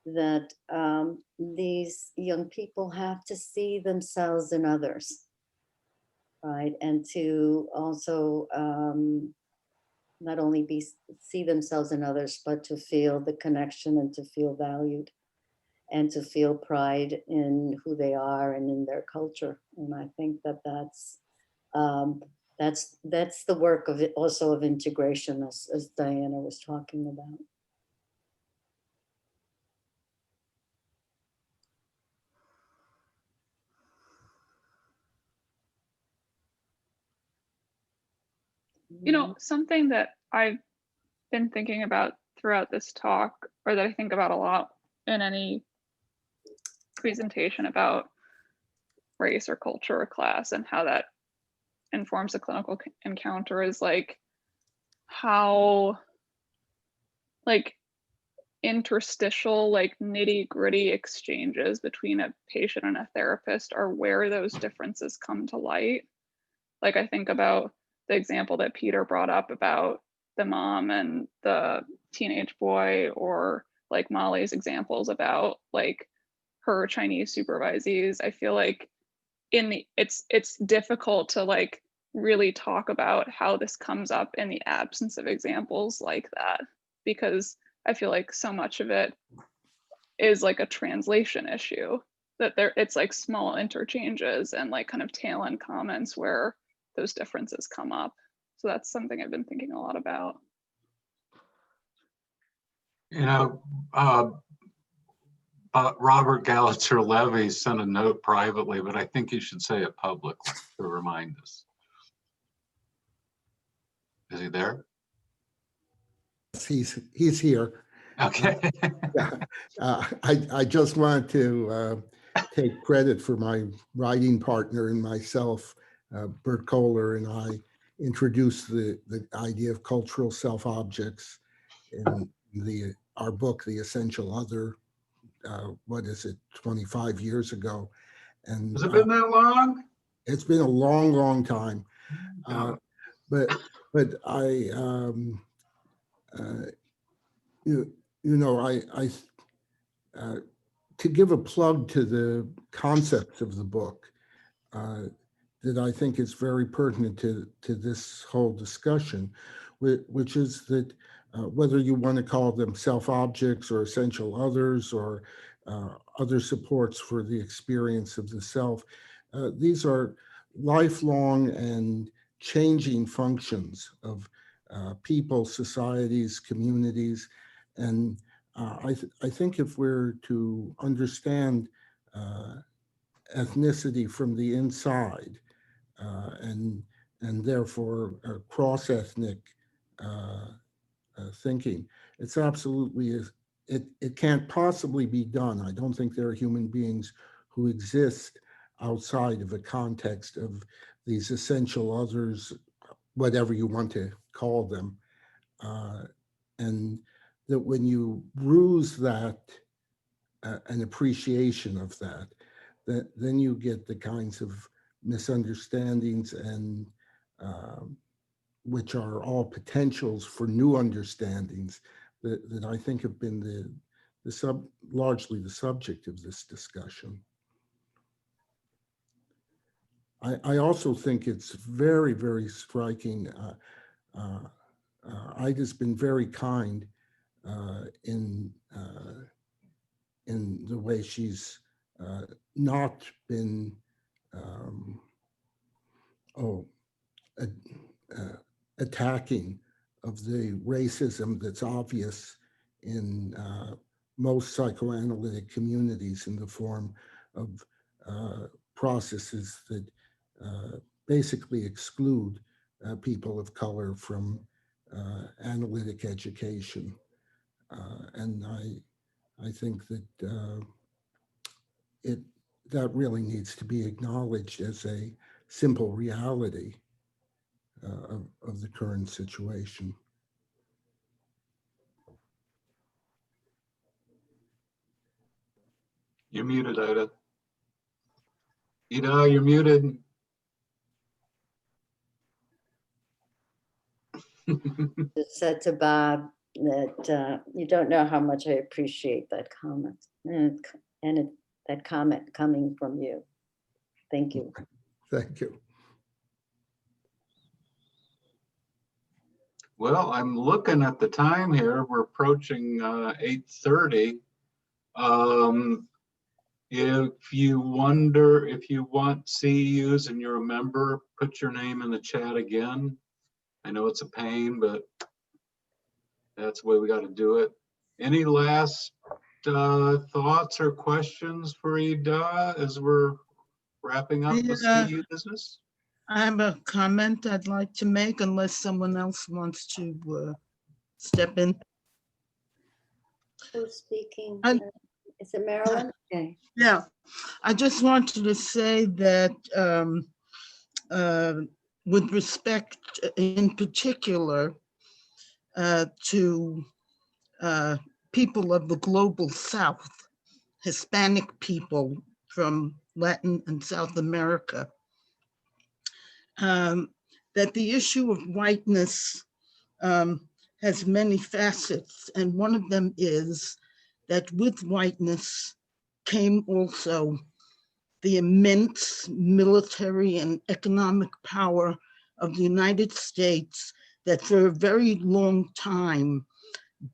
that these young people have to see themselves in others, right? And to also not only see themselves in others, but to feel the connection and to feel valued and to feel pride in who they are and in their culture. And I think that that's the work of it, also of integration, as Diana was talking about. You know, something that I've been thinking about throughout this talk, or that I think about a lot in any presentation about race or culture or class and how that informs a clinical encounter, is like how like interstitial, like nitty-gritty exchanges between a patient and a therapist are where those differences come to light. Like I think about the example that Peter brought up about the mom and the teenage boy, or like Molly's examples about like her Chinese supervisees. I feel like it's difficult to like really talk about how this comes up in the absence of examples like that, because I feel like so much of it is like a translation issue, that it's like small interchanges and like kind of tail end comments where those differences come up. So that's something I've been thinking a lot about. You know, Robert Gallitzer Levy sent a note privately, but I think you should say it publicly to remind us. Is he there? He's here. Okay. I just wanted to take credit for my writing partner and myself. Bert Kohler and I introduced the idea of cultural self-objects in our book, The Essential Other, what is it, 25 years ago. And has it been that long? It's been a long, long time. But I, to give a plug to the concepts of the book that I think is very pertinent to this whole discussion, which is that whether you want to call them self-objects or essential others or other supports for the experience of the self, these are lifelong and changing functions of people, societies, communities. And I think if we're to understand ethnicity from the inside and therefore cross-ethnic thinking, it's absolutely, it can't possibly be done. I don't think there are human beings who exist outside of a context of these essential others, whatever you want to call them. And that when you lose that, an appreciation of that, then you get the kinds of misunderstandings and which are all potentials for new understandings that I think have been largely the subject of this discussion. I also think it's very, very striking. Ida's been very kind in the way she's not been attacking of the racism that's obvious in most psychoanalytic communities in the form of processes that basically exclude people of color from analytic education. And I think that that really needs to be acknowledged as a simple reality of the current situation. You're muted, Ida. Ida, you're muted. Just said to Bob that you don't know how much I appreciate that comment and that comment coming from you. Thank you. Thank you. Well, I'm looking at the time here. We're approaching 8:30. If you want CEUs and you're a member, put your name in the chat again. I know it's a pain, but that's the way we got to do it. Any last thoughts or questions for Ida as we're wrapping up the CEU business? I have a comment I'd like to make, unless someone else wants to step in. Who's speaking? Is it Marilyn? Okay. Yeah, I just wanted to say that with respect in particular to people of the global South, Hispanic people from Latin and South America, that the issue of whiteness has many facets, and one of them is that with whiteness came also the immense military and economic power of the United States that for a very long time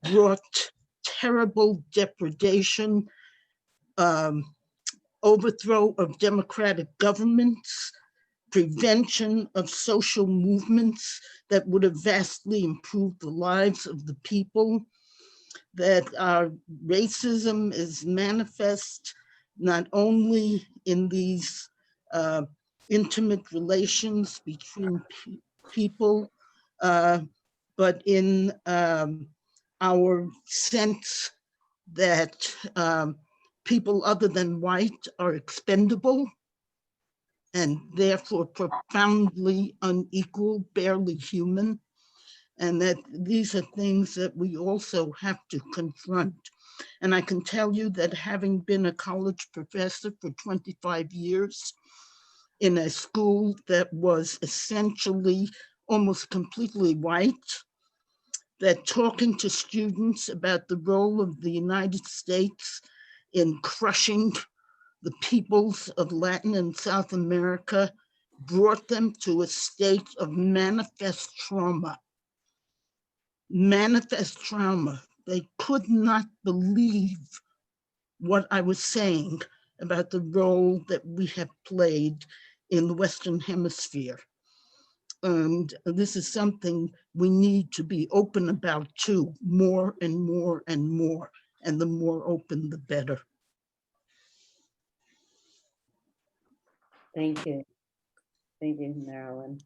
brought terrible depredation, overthrow of democratic governments, prevention of social movements that would have vastly improved the lives of the people, that racism is manifest not only in these intimate relations between people, but in our sense that people other than white are expendable and therefore profoundly unequal, barely human, and that these are things that we also have to confront. And I can tell you that having been a college professor for 25 years in a school that was essentially almost completely white, that talking to students about the role of the United States in crushing the peoples of Latin and South America brought them to a state of manifest trauma. Manifest trauma. They could not believe what I was saying about the role that we have played in the Western Hemisphere. And this is something we need to be open about too, more and more and more. And the more open, the better. Thank you. Thank you, Marilyn.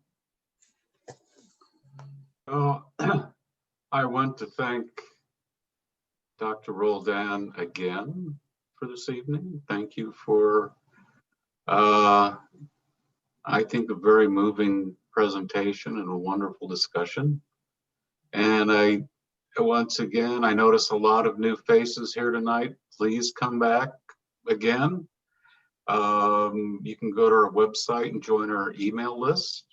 I want to thank Dr. Roldan again for this evening. Thank you for, I think, a very moving presentation and a wonderful discussion. And once again, I notice a lot of new faces here tonight. Please come back again. You can go to our website and join our email list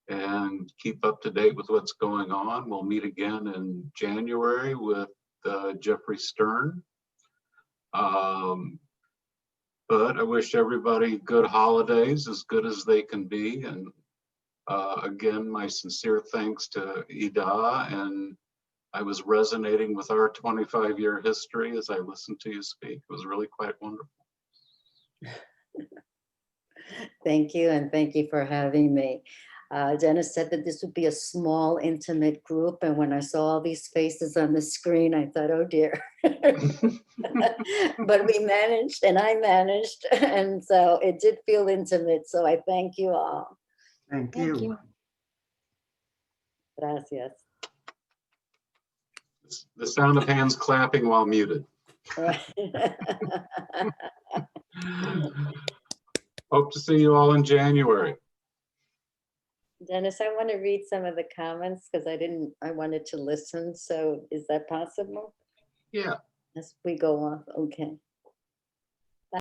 and keep up to date with what's going on. We'll meet again in January with Jeffrey Stern. But I wish everybody good holidays, as good as they can be. And again, my sincere thanks to Ida. And I was resonating with our 25-year history as I listened to you speak. It was really quite wonderful. Thank you, and thank you for having me. Denis said that this would be a small, intimate group, and when I saw all these faces on the screen, I thought, oh dear. But we managed, and I managed, and so it did feel intimate, so I thank you all. Thank you. Gracias. The sound of hands clapping while muted. Right. Hope to see you all in January. Denis, I want to read some of the comments because I wanted to listen. So is that possible? Yeah. As we go off, okay.